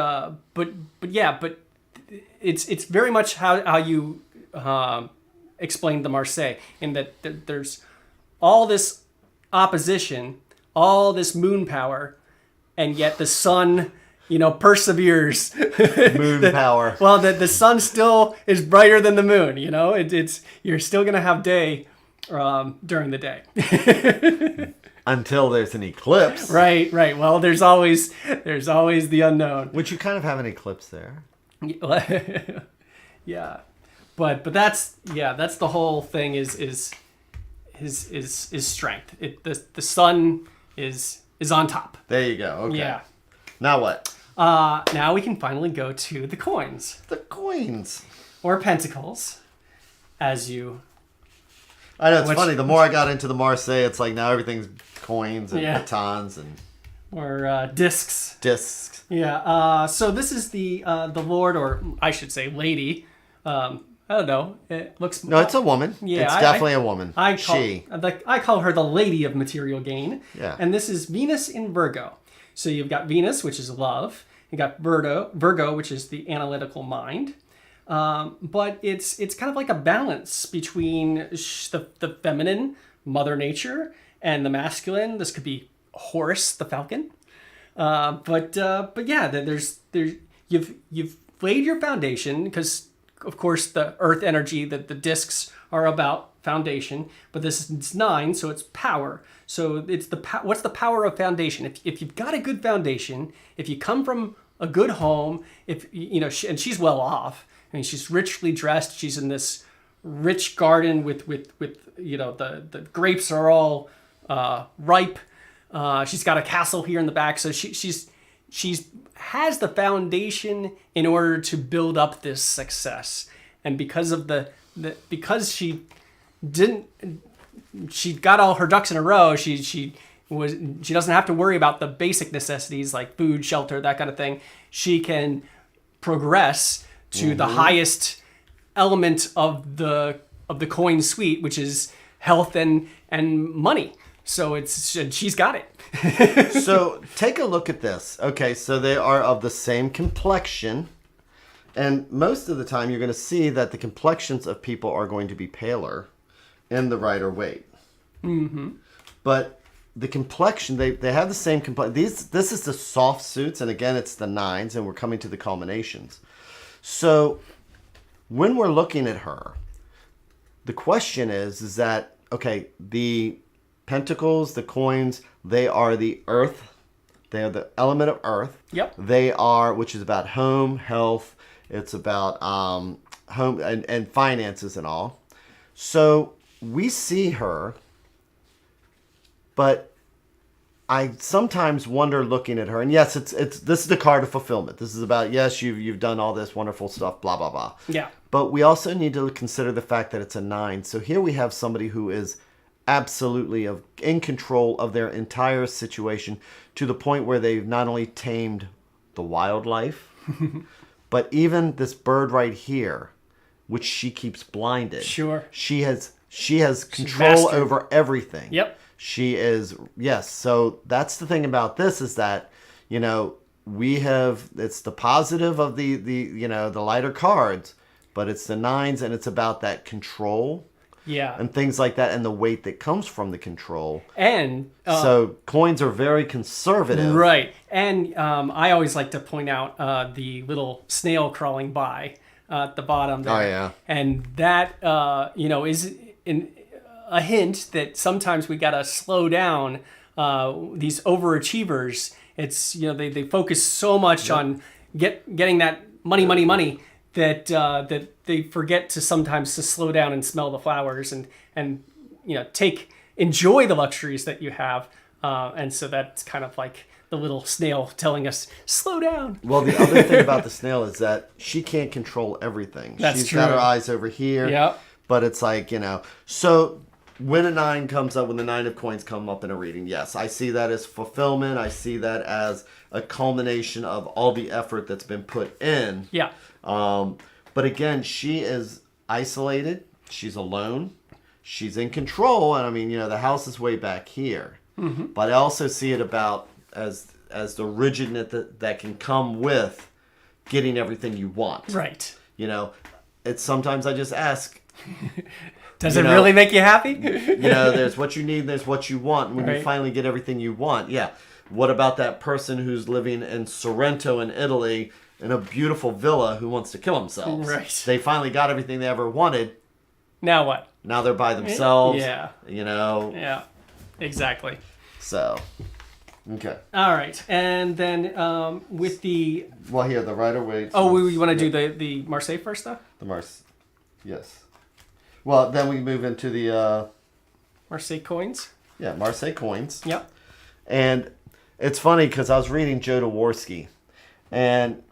Speaker 2: it's very much how you explained the Marseille, in that there's all this opposition, all this moon power, and yet the sun, perseveres.
Speaker 1: Moon power.
Speaker 2: Well, the sun still is brighter than the moon. It's you're still gonna have day during the day.
Speaker 1: Until there's an eclipse.
Speaker 2: Right. Well, there's always the unknown.
Speaker 1: Which you kind of have an eclipse there.
Speaker 2: Yeah, but that's the whole thing is strength. The sun is on top.
Speaker 1: There you go. Okay.
Speaker 2: Yeah.
Speaker 1: Now what?
Speaker 2: Now we can finally go to the coins.
Speaker 1: The coins.
Speaker 2: Or pentacles, as you...
Speaker 1: I know, it's funny. The more I got into the Marseille, it's like now everything's coins and batons and...
Speaker 2: Or discs.
Speaker 1: Discs.
Speaker 2: Yeah. So this is the Lord, or I should say lady. I don't know. It looks...
Speaker 1: No, it's a woman. Yeah, it's definitely a woman. I
Speaker 2: call her the Lady of Material Gain.
Speaker 1: Yeah.
Speaker 2: And this is Venus in Virgo. So you've got Venus, which is love. You got Virgo, which is the analytical mind. But it's kind of like a balance between the feminine, Mother Nature, and the masculine. This could be Horus, the falcon. But yeah, you've laid your foundation, because of course the earth energy, that the discs are about foundation, but this is 9, so it's power. So it's what's the power of foundation? If you've got a good foundation, if you come from a good home, and she's well off. I mean, she's richly dressed. She's in this rich garden with the grapes are all ripe. She's got a castle here in the back, so she's has the foundation in order to build up this success. And because of because she got all her ducks in a row, she doesn't have to worry about the basic necessities like food, shelter, that kind of thing. She can progress to the highest element of the coin suite, which is health and money. So she's got it.
Speaker 1: So take a look at this. Okay, so they are of the same complexion. And most of the time you're going to see that the complexions of people are going to be paler in the Rider Waite. Mm-hmm. But the complexion, they have the same complexion. This is the soft suits, and again, it's the 9s, and we're coming to the culminations. So when we're looking at her, the question is that, okay, the pentacles, the coins, they are the earth. They are the element of earth.
Speaker 2: Yep.
Speaker 1: They are, which is about home, health. It's about home and finances and all. So we see her, but I sometimes wonder looking at her, and yes, this is the card of fulfillment. This is about, yes, you've done all this wonderful stuff, blah, blah, blah.
Speaker 2: Yeah.
Speaker 1: But we also need to consider the fact that it's a 9. So here we have somebody who is absolutely in control of their entire situation, to the point where they've not only tamed the wildlife, but even this bird right here, which she keeps blinded.
Speaker 2: Sure.
Speaker 1: She has control over everything.
Speaker 2: Yep.
Speaker 1: She is, yes. So that's the thing about this, is that, it's the positive of the lighter cards, but it's the 9s, and it's about that control.
Speaker 2: Yeah.
Speaker 1: And things like that, and the weight that comes from the control.
Speaker 2: And
Speaker 1: so coins are very conservative.
Speaker 2: Right. And I always like to point out the little snail crawling by at the bottom there.
Speaker 1: Oh, yeah.
Speaker 2: And that, is a hint that sometimes we got to slow down these overachievers. It's, they focus so much on getting that money that they forget to sometimes to slow down and smell the flowers and enjoy the luxuries that you have. And so that's kind of like the little snail telling us, slow down.
Speaker 1: Well, the other thing about the snail is that she can't control everything.
Speaker 2: That's
Speaker 1: She's
Speaker 2: true.
Speaker 1: got her eyes over here.
Speaker 2: Yep.
Speaker 1: But it's like, so when a 9 comes up, when the 9 of coins come up in a reading, yes, I see that as fulfillment. I see that as a culmination of all the effort that's been put in.
Speaker 2: Yeah.
Speaker 1: But again, she is isolated. She's alone. She's in control. And I mean, the house is way back here. Mm-hmm. But I also see it about as the rigidness that can come with getting everything you want.
Speaker 2: Right.
Speaker 1: It's sometimes I just ask,
Speaker 2: does it really make you happy?
Speaker 1: There's what you need, there's what you want. And when you finally get everything you want, what about that person who's living in Sorrento in Italy in a beautiful villa who wants to kill themselves?
Speaker 2: Right.
Speaker 1: They finally got everything they ever wanted.
Speaker 2: Now what?
Speaker 1: Now they're by themselves.
Speaker 2: Yeah. Yeah, exactly.
Speaker 1: So, okay.
Speaker 2: All right. And then with the...
Speaker 1: Well, here, the Rider-Waite.
Speaker 2: Oh, we want to do the Marseille first, though?
Speaker 1: Yes. Well, then we move into the...
Speaker 2: Marseille coins?
Speaker 1: Yeah, Marseille coins.
Speaker 2: Yep.
Speaker 1: And it's funny because I was reading Joe Dworsky, and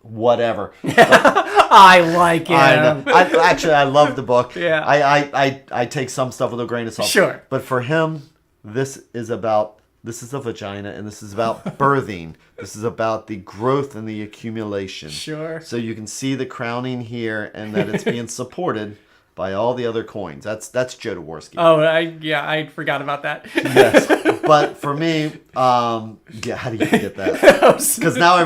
Speaker 1: whatever.
Speaker 2: I like him.
Speaker 1: I love the book.
Speaker 2: Yeah.
Speaker 1: I take some stuff with a grain of salt.
Speaker 2: Sure.
Speaker 1: But for him, this is a vagina, and this is about birthing. This is about the growth and the accumulation.
Speaker 2: Sure.
Speaker 1: So you can see the crowning here, and that it's being supported by all the other coins. That's Joe Dworsky.
Speaker 2: Oh, I forgot about that.
Speaker 1: Yes. But for me, how do you forget that? Because now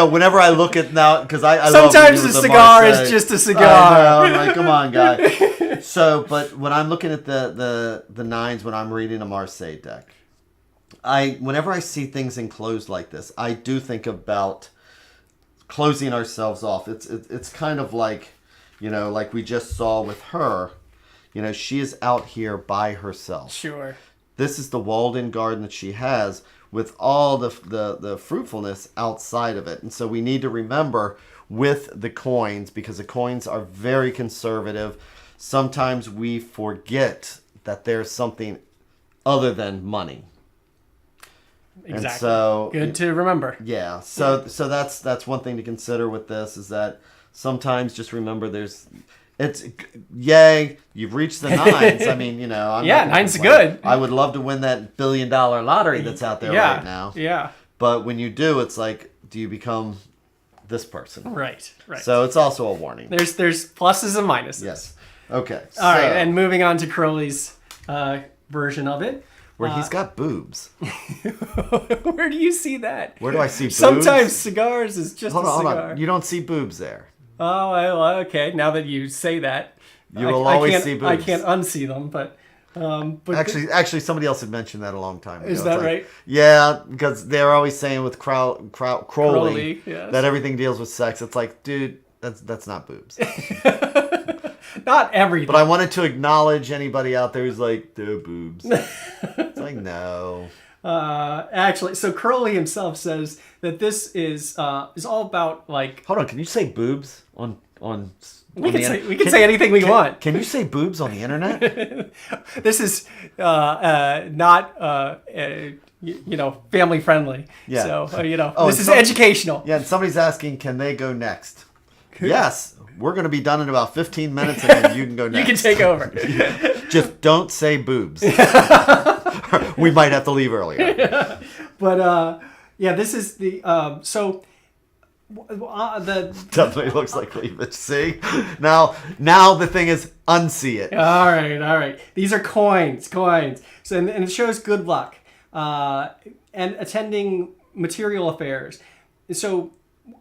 Speaker 1: whenever I look at now, because I
Speaker 2: sometimes a cigar is just a cigar.
Speaker 1: I'm like, come on, guy. So, but when I'm looking at the 9s, when I'm reading a Marseille deck, whenever I see things enclosed like this, I do think about closing ourselves off. It's kind of like, like we just saw with her. She is out here by herself.
Speaker 2: Sure.
Speaker 1: This is the walled-in garden that she has with all the fruitfulness outside of it. And so we need to remember with the coins, because the coins are very conservative, sometimes we forget that there's something other than money.
Speaker 2: Exactly.
Speaker 1: And so,
Speaker 2: good to remember.
Speaker 1: Yeah. So that's one thing to consider with this, is that sometimes just remember you've reached the 9s. I mean, I'm
Speaker 2: 9's good.
Speaker 1: I would love to win that $1 billion lottery that's out there right now.
Speaker 2: Yeah.
Speaker 1: But when you do, it's like, do you become this person?
Speaker 2: Right.
Speaker 1: So it's also a warning.
Speaker 2: There's pluses and minuses.
Speaker 1: Yes. Okay.
Speaker 2: All right, and moving on to Crowley's version of it.
Speaker 1: Where he's got boobs.
Speaker 2: Where do you see that?
Speaker 1: Where do I see boobs?
Speaker 2: Sometimes cigars is just a cigar.
Speaker 1: Hold on. You don't see boobs there.
Speaker 2: Oh, well, okay. Now that you say that,
Speaker 1: you will always see boobs.
Speaker 2: I can't unsee them, but
Speaker 1: actually, somebody else had mentioned that a long time ago.
Speaker 2: Is that right?
Speaker 1: Yeah, because they're always saying with Crowley
Speaker 2: yes,
Speaker 1: that everything deals with sex. It's like, dude, that's not boobs.
Speaker 2: Not everything.
Speaker 1: But I wanted to acknowledge anybody out there who's like, they're boobs. It's like, no.
Speaker 2: Actually, so Crowley himself says that this is all about, like...
Speaker 1: Hold on, can you say boobs on
Speaker 2: we can say anything we want.
Speaker 1: Can you say boobs on the internet?
Speaker 2: This is not family friendly.
Speaker 1: Yeah.
Speaker 2: So this is educational.
Speaker 1: Yeah, and somebody's asking, can they go next? Yes. We're going to be done in about 15 minutes, and then you can go next.
Speaker 2: You can take over.
Speaker 1: Just don't say boobs. We might have to leave earlier.
Speaker 2: Yeah. But this is the the
Speaker 1: definitely looks like cleavage. See, now the thing is, unsee it.
Speaker 2: All right. These are coins. So and it shows good luck and attending material affairs. So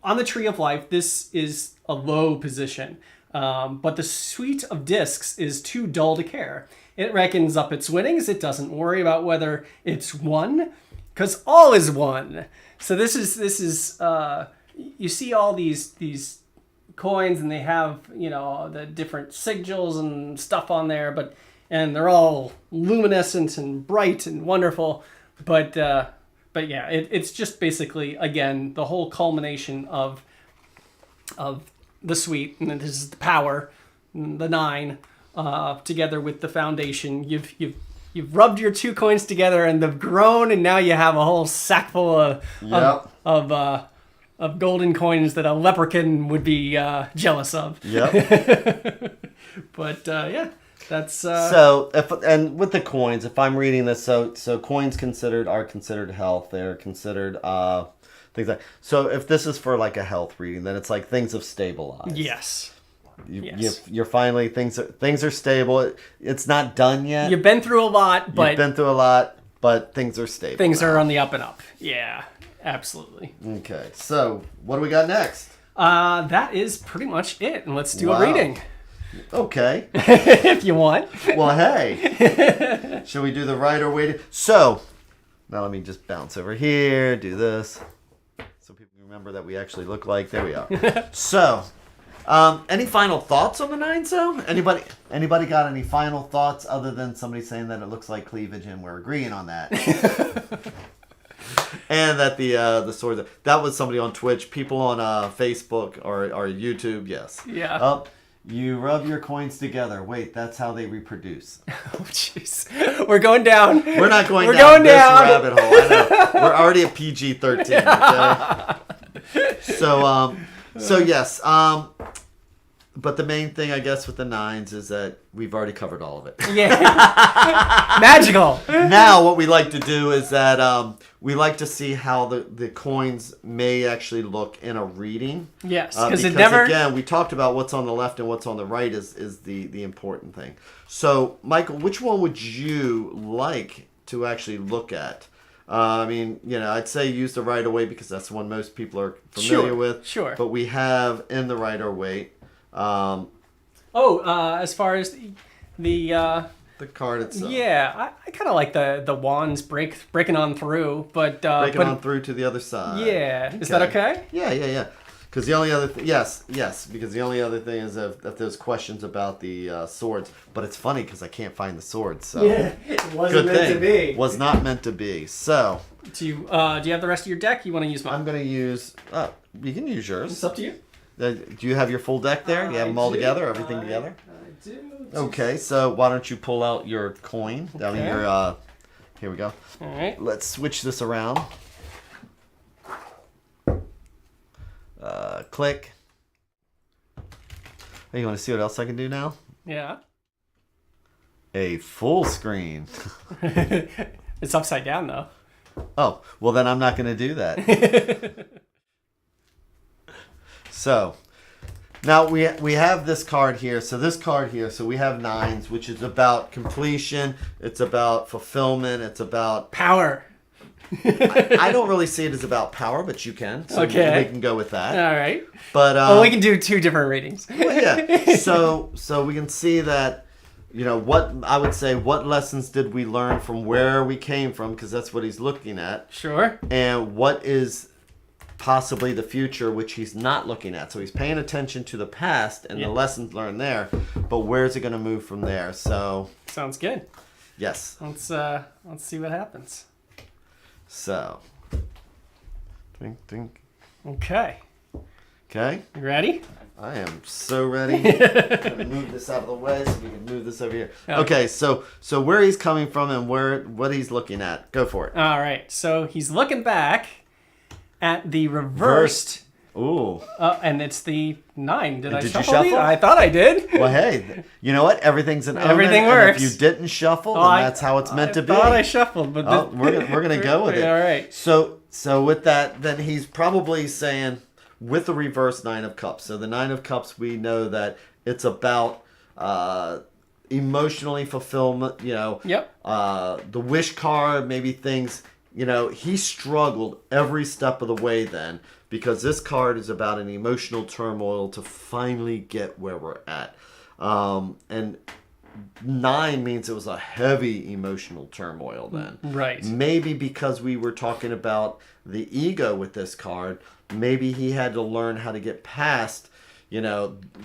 Speaker 2: on the Tree of Life, this is a low position, but the Suite of Discs is too dull to care. It reckons up its winnings. It doesn't worry about whether it's won, because all is one. So this is you see all these coins, and they have the different sigils and stuff on there, and they're all luminescent and bright and wonderful, but yeah, it's just basically, again, the whole culmination of the suite, and this is the power, the 9, together with the foundation. You've rubbed your 2 coins together, and they've grown, and now you have a whole sack full of golden coins that a leprechaun would be jealous of.
Speaker 1: Yep.
Speaker 2: But yeah, that's
Speaker 1: so. And with the coins, if I'm reading this, so coins are considered health. They're considered things like. So if this is for like a health reading, then it's like things have stabilized.
Speaker 2: Yes.
Speaker 1: You're finally things are stable. It's not done yet.
Speaker 2: You've been through a lot, but
Speaker 1: things are stable.
Speaker 2: Things are on the up and up. Yeah, absolutely.
Speaker 1: Okay, so what do we got next?
Speaker 2: That is pretty much it, and let's do a reading.
Speaker 1: Okay.
Speaker 2: If you want.
Speaker 1: Well, hey. Should we do the Rider-Waite? So now let me just bounce over here. Do this, so people remember that we actually look like. There we are. So. Any final thoughts on the 9, so? Anybody got any final thoughts other than somebody saying that it looks like cleavage and we're agreeing on that? And that the sword, that was somebody on Twitch, people on Facebook or YouTube, yes.
Speaker 2: Yeah.
Speaker 1: You rub your coins together. Wait, that's how they reproduce.
Speaker 2: Oh, jeez. We're going down.
Speaker 1: We're not going down this rabbit hole. I know. We're already at PG-13, okay? So yes, but the main thing, I guess, with the 9s is that we've already covered all of it.
Speaker 2: Yeah. Magical.
Speaker 1: Now, what we like to do is that we like to see how the coins may actually look in a reading.
Speaker 2: Yes,
Speaker 1: because again, we talked about what's on the left and what's on the right is the important thing. So, Michael, which one would you like to actually look at? I mean, I'd say use the Rider-Waite because that's the one most people are familiar with.
Speaker 2: Sure.
Speaker 1: But we have in the Rider-Waite.
Speaker 2: As far as the
Speaker 1: card itself.
Speaker 2: Yeah, I kind of like the wands breaking on through, but
Speaker 1: breaking on through to the other side.
Speaker 2: Yeah, okay. Is that okay?
Speaker 1: Yeah. Because the only other yes, because the only other thing is if there's questions about the swords, but it's funny because I can't find the swords. So
Speaker 2: yeah, it wasn't meant to be.
Speaker 1: Was not meant to be. So
Speaker 2: do you have the rest of your deck? You want to use mine?
Speaker 1: I'm going to use. You can use yours.
Speaker 2: It's up to you.
Speaker 1: Do you have your full deck there? You have them all together, everything together?
Speaker 2: I do.
Speaker 1: Okay, so why don't you pull out your coin down in your. Here we go.
Speaker 2: All right.
Speaker 1: Let's switch this around. Click. Hey, you want to see what else I can do now?
Speaker 2: Yeah.
Speaker 1: A full screen.
Speaker 2: It's upside down, though.
Speaker 1: Oh, well then I'm not going to do that. So, now we have this card here. So this card here, so we have 9s, which is about completion. It's about fulfillment. It's about...
Speaker 2: power.
Speaker 1: I don't really see it as about power, but you can. So
Speaker 2: okay.
Speaker 1: We can go with that.
Speaker 2: All right.
Speaker 1: But
Speaker 2: we can do 2 different readings.
Speaker 1: Well, yeah. So we can see that, what lessons did we learn from where we came from? Because that's what he's looking at.
Speaker 2: Sure.
Speaker 1: And what is possibly the future, which he's not looking at. So he's paying attention to the past and the lessons learned there, but where's it going to move from there? So
Speaker 2: sounds good.
Speaker 1: Yes.
Speaker 2: Let's see what happens.
Speaker 1: So think.
Speaker 2: Okay.
Speaker 1: You
Speaker 2: ready?
Speaker 1: I am so ready. I'm going to move this out of the way so we can move this over here. Okay, so where he's coming from and what he's looking at. Go for it.
Speaker 2: All right. So he's looking back at the reversed.
Speaker 1: Ooh.
Speaker 2: And it's the 9. Did
Speaker 1: you
Speaker 2: shuffle?
Speaker 1: shuffle?
Speaker 2: I thought I did.
Speaker 1: Well, hey, you know what? Everything's an omen.
Speaker 2: Everything works.
Speaker 1: And if you didn't shuffle, then that's how it's meant to be.
Speaker 2: I thought I shuffled, but
Speaker 1: we're gonna go with it.
Speaker 2: All right.
Speaker 1: So with that, then he's probably saying with the reverse 9 of Cups. So the 9 of Cups, we know that it's about emotionally fulfillment.
Speaker 2: Yep.
Speaker 1: The wish card, maybe things. He struggled every step of the way then. Because this card is about an emotional turmoil to finally get where we're at. And 9 means it was a heavy emotional turmoil then.
Speaker 2: Right.
Speaker 1: Maybe because we were talking about the ego with this card, maybe he had to learn how to get past,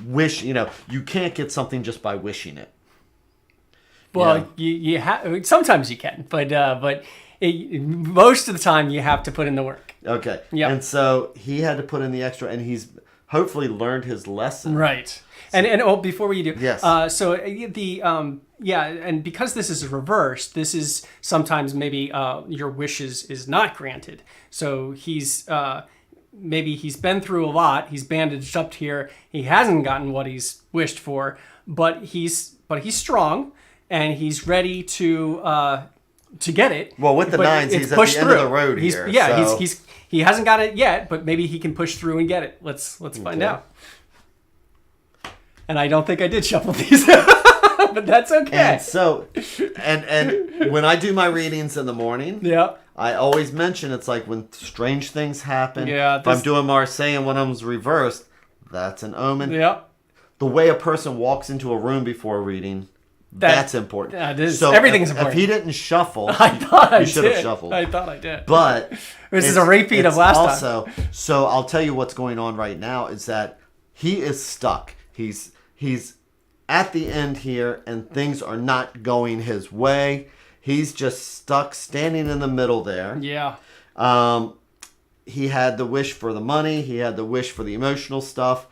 Speaker 1: wish, you can't get something just by wishing it.
Speaker 2: Well, you have sometimes you can, but most of the time you have to put in the work.
Speaker 1: Okay.
Speaker 2: Yeah.
Speaker 1: And so he had to put in the extra, and he's hopefully learned his lesson.
Speaker 2: Right. So, and before we do,
Speaker 1: yes.
Speaker 2: And because this is reversed, this is sometimes maybe your wishes is not granted. So he's maybe he's been through a lot. He's bandaged up here. He hasn't gotten what he's wished for, but he's strong and he's ready to get it.
Speaker 1: Well, with the nines, he's at the end of the road here.
Speaker 2: Yeah, so. He hasn't got it yet, but maybe he can push through and get it. Let's find out. And I don't think I did shuffle these, but that's okay.
Speaker 1: And so, and when I do my readings in the morning, I always mention it's like when strange things happen. Yeah, if I'm doing Marseille and one of them's reversed, that's an omen. Yeah. The way a person walks into a room before a reading, that's important.
Speaker 2: That is. So everything's important.
Speaker 1: If he didn't shuffle,
Speaker 2: I thought
Speaker 1: you should have shuffled.
Speaker 2: I thought I did.
Speaker 1: But
Speaker 2: this is a repeat of last time.
Speaker 1: So I'll tell you what's going on right now is that he is stuck. He's at the end here, and things are not going his way. He's just stuck, standing in the middle there.
Speaker 2: Yeah.
Speaker 1: He had the wish for the money. He had the wish for the emotional stuff.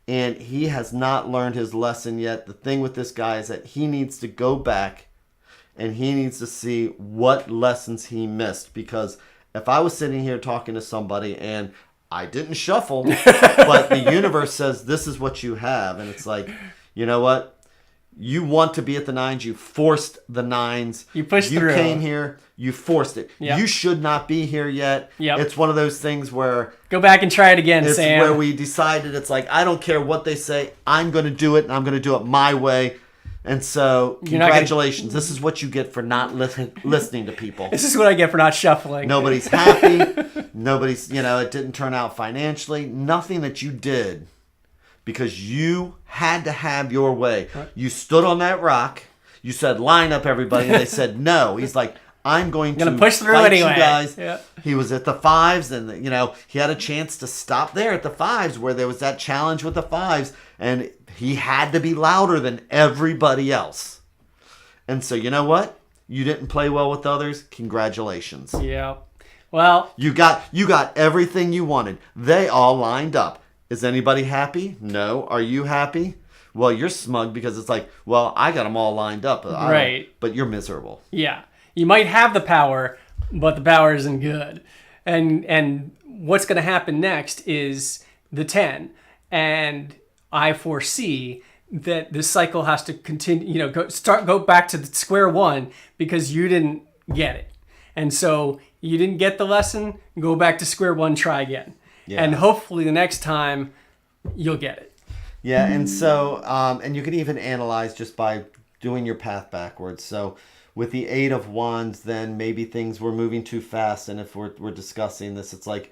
Speaker 1: And he has not learned his lesson yet. The thing with this guy is that he needs to go back and he needs to see what lessons he missed. Because if I was sitting here talking to somebody and I didn't shuffle, but the universe says this is what you have. And it's like, you know what? You want to be at the nines. You forced the nines.
Speaker 2: You pushed through.
Speaker 1: You came here. You forced it. Yep. You should not be here yet. Yep. It's one of those things where...
Speaker 2: Go back and try it again,
Speaker 1: it's
Speaker 2: Sam.
Speaker 1: Where we decided it's like, I don't care what they say. I'm going to do it, and I'm going to do it my way. And so, congratulations. This is what you get for not listening to people.
Speaker 2: This is what I get for not shuffling.
Speaker 1: Nobody's happy. Nobody's, it didn't turn out financially. Nothing that you did because you had to have your way. Right. You stood on that rock. You said, line up, everybody. And they said, no. He's like, I'm going to
Speaker 2: push through anyway.
Speaker 1: You guys. Yeah. He was at the fives, and he had a chance to stop there at the fives where there was that challenge with the fives, and he had to be louder than everybody else. And so, you know what? You didn't play well with others. Congratulations.
Speaker 2: Yeah. Well,
Speaker 1: you got everything you wanted. They all lined up. Is anybody happy? No. Are you happy? Well, you're smug because it's like, well, I got them all lined up.
Speaker 2: Right.
Speaker 1: But you're miserable.
Speaker 2: Yeah. You might have the power, but the power isn't good. And what's going to happen next is the 10. And I foresee that this cycle has to continue, go back to the square one because you didn't get it. And so you didn't get the lesson, go back to square one, try again. Yeah. And hopefully the next time you'll get it.
Speaker 1: Yeah, and so, and you can even analyze just by doing your path backwards. So with the 8 of Wands, then maybe things were moving too fast. And if we're discussing this, it's like,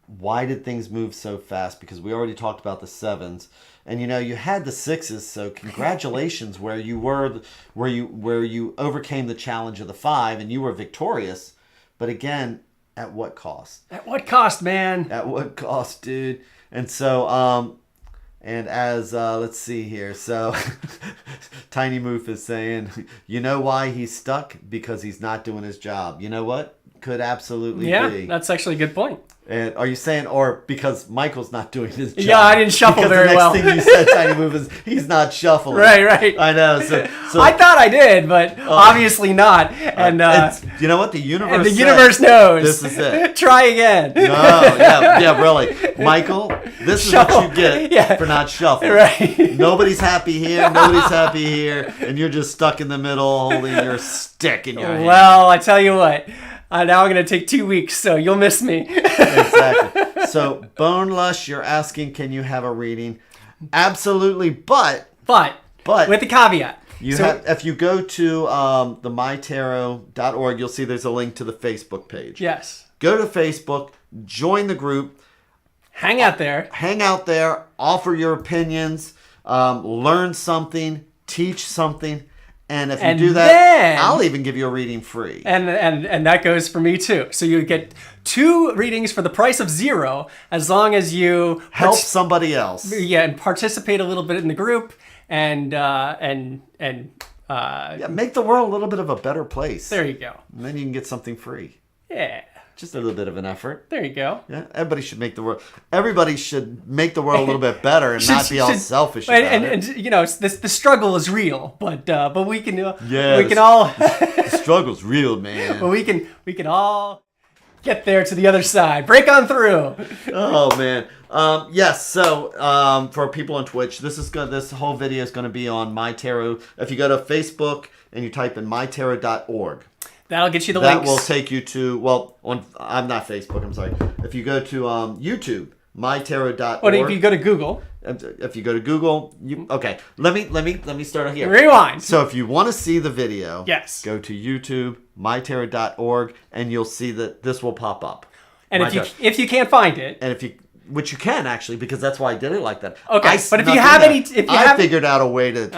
Speaker 1: why did things move so fast? Because we already talked about the 7s. And you had the 6s, so congratulations where you overcame the challenge of the 5 and you were victorious. But again, at what cost?
Speaker 2: At what cost, man?
Speaker 1: At what cost, dude? And so, and as, let's see here. So, Tiny Moof is saying, you know why he's stuck? Because he's not doing his job. You know what? Could absolutely be.
Speaker 2: Yeah, that's actually a good point.
Speaker 1: And are you saying, or because Michael's not doing his job?
Speaker 2: Yeah, I didn't shuffle very well.
Speaker 1: The next thing you said, Tiny Move, is he's not shuffling.
Speaker 2: Right.
Speaker 1: I know. So
Speaker 2: I thought I did, but obviously not. And
Speaker 1: you know what? The universe.
Speaker 2: And the universe knows.
Speaker 1: This is it.
Speaker 2: Try again.
Speaker 1: No, yeah, really, Michael. This is what you get for not shuffling.
Speaker 2: Right.
Speaker 1: Nobody's happy here. Nobody's happy here, and you're just stuck in the middle, holding your stick in your hand.
Speaker 2: Well, I tell you what. Now I'm going to take 2 weeks, so you'll miss me.
Speaker 1: Exactly. So, Bone Lush, you're asking, can you have a reading? Absolutely, but
Speaker 2: with the caveat.
Speaker 1: If you go to the MyTarot.org, you'll see there's a link to the Facebook page.
Speaker 2: Yes.
Speaker 1: Go to Facebook, join the group.
Speaker 2: Hang out there.
Speaker 1: Offer your opinions. Learn something. Teach something. And if you do that, I'll even give you a reading free.
Speaker 2: And that goes for me too. So you get 2 readings for the price of 0 as long as you
Speaker 1: help somebody else.
Speaker 2: Yeah, and participate a little bit in the group and
Speaker 1: make the world a little bit of a better place.
Speaker 2: There you go.
Speaker 1: And then you can get something free.
Speaker 2: Yeah.
Speaker 1: Just a little bit of an effort.
Speaker 2: There you go.
Speaker 1: Yeah, everybody should make the world a little bit better and not be all selfish about it.
Speaker 2: And the struggle is real, but we can
Speaker 1: we can all the struggle's real, man.
Speaker 2: But we can all. Get there to the other side. Break on through.
Speaker 1: Oh man. Yes. So for people on Twitch, this whole video is going to be on MyTarot. If you go to Facebook and you type in MyTarot.org,
Speaker 2: that'll get you the links.
Speaker 1: That will take you to I'm not Facebook. I'm sorry. If you go to YouTube, MyTarot.org.
Speaker 2: What if you go to Google?
Speaker 1: If you go to Google, okay. Let me start here.
Speaker 2: Rewind.
Speaker 1: So if you want to see the video,
Speaker 2: yes,
Speaker 1: go to YouTube, MyTarot.org, and you'll see that this will pop up.
Speaker 2: And if you can't find it,
Speaker 1: and which you can actually, because that's why I did it like that.
Speaker 2: Okay, but if you have
Speaker 1: I figured out a way to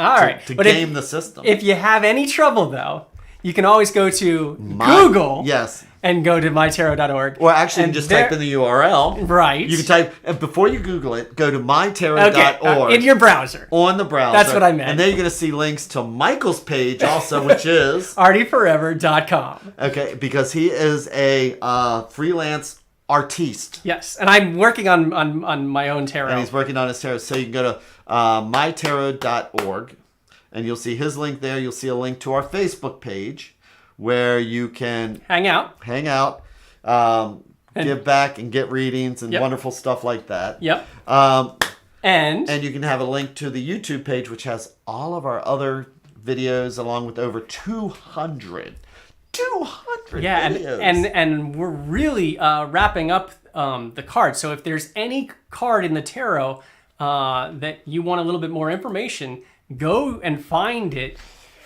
Speaker 1: game the system.
Speaker 2: If you have any trouble though, you can always go to Google.
Speaker 1: Yes.
Speaker 2: And go to MyTarot.org.
Speaker 1: Or actually, just type in the URL.
Speaker 2: Right.
Speaker 1: You can type, and before you Google it, go to MyTarot.org.
Speaker 2: In your browser.
Speaker 1: On the browser.
Speaker 2: That's what I meant.
Speaker 1: And then you're going to see links to Michael's page also, which is
Speaker 2: artieforever.com.
Speaker 1: Okay, because he is a freelance artiste.
Speaker 2: Yes, and I'm working on my own tarot.
Speaker 1: And he's working on his tarot. So you can go to MyTarot.org, and you'll see his link there. You'll see a link to our Facebook page, where you can
Speaker 2: hang out,
Speaker 1: give back and get readings and wonderful stuff like that.
Speaker 2: Yep.
Speaker 1: And you can have a link to the YouTube page, which has all of our other videos, along with over 200 videos.
Speaker 2: And we're really wrapping up the cards. So if there's any card in the tarot that you want a little bit more information, go and find it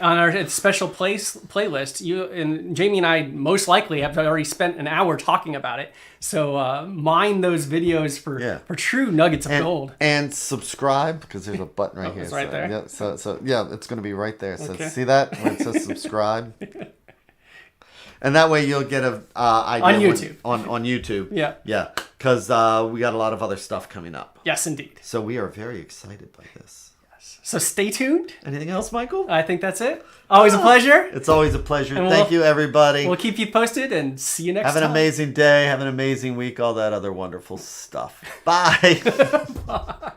Speaker 2: on our special playlist. You and Jamie and I most likely have already spent an hour talking about it. So mine those videos for true nuggets of gold.
Speaker 1: And subscribe, because there's a button right here.
Speaker 2: It's right there.
Speaker 1: Yeah, so it's going to be right there. So see that where it says subscribe. And that way you'll get an idea
Speaker 2: on YouTube.
Speaker 1: On YouTube.
Speaker 2: Yeah.
Speaker 1: Yeah. Because we got a lot of other stuff coming up.
Speaker 2: Yes, indeed.
Speaker 1: So we are very excited by this.
Speaker 2: So stay tuned.
Speaker 1: Anything else, Michael?
Speaker 2: I think that's it. Always a pleasure.
Speaker 1: It's always a pleasure. Thank you, everybody.
Speaker 2: We'll keep you posted and see you next time.
Speaker 1: Have an amazing day. Have an amazing week. All that other wonderful stuff. Bye.
Speaker 2: Bye.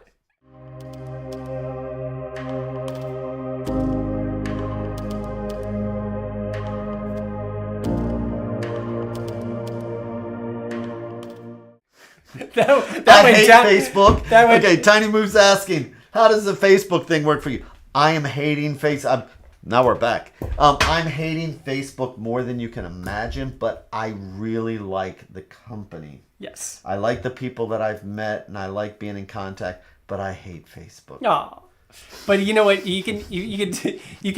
Speaker 1: I hate Facebook. Okay, Tiny Move's asking, how does the Facebook thing work for you? I am hating Facebook. Now we're back. I'm hating Facebook more than you can imagine, but I really like the company.
Speaker 2: Yes.
Speaker 1: I like the people that I've met, and I like being in contact, but I hate Facebook.
Speaker 2: No. But you know what? You can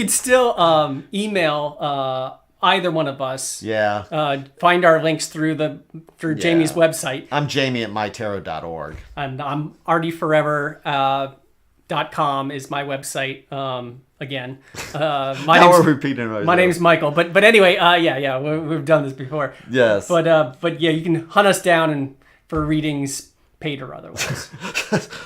Speaker 2: still email either one of us.
Speaker 1: Yeah.
Speaker 2: Find our links through Jamie's website.
Speaker 1: I'm Jamie at MyTarot.org.
Speaker 2: And I'm artieforever.com is my website. Again,
Speaker 1: we're repeating ourselves.
Speaker 2: My name's Michael. But anyway, we've done this before.
Speaker 1: Yes.
Speaker 2: But yeah, you can hunt us down for readings, paid or otherwise.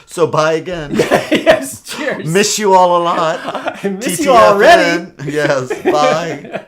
Speaker 1: So bye again.
Speaker 2: Yes. Cheers.
Speaker 1: Miss you all a lot.
Speaker 2: I miss you already.
Speaker 1: Yes. Bye.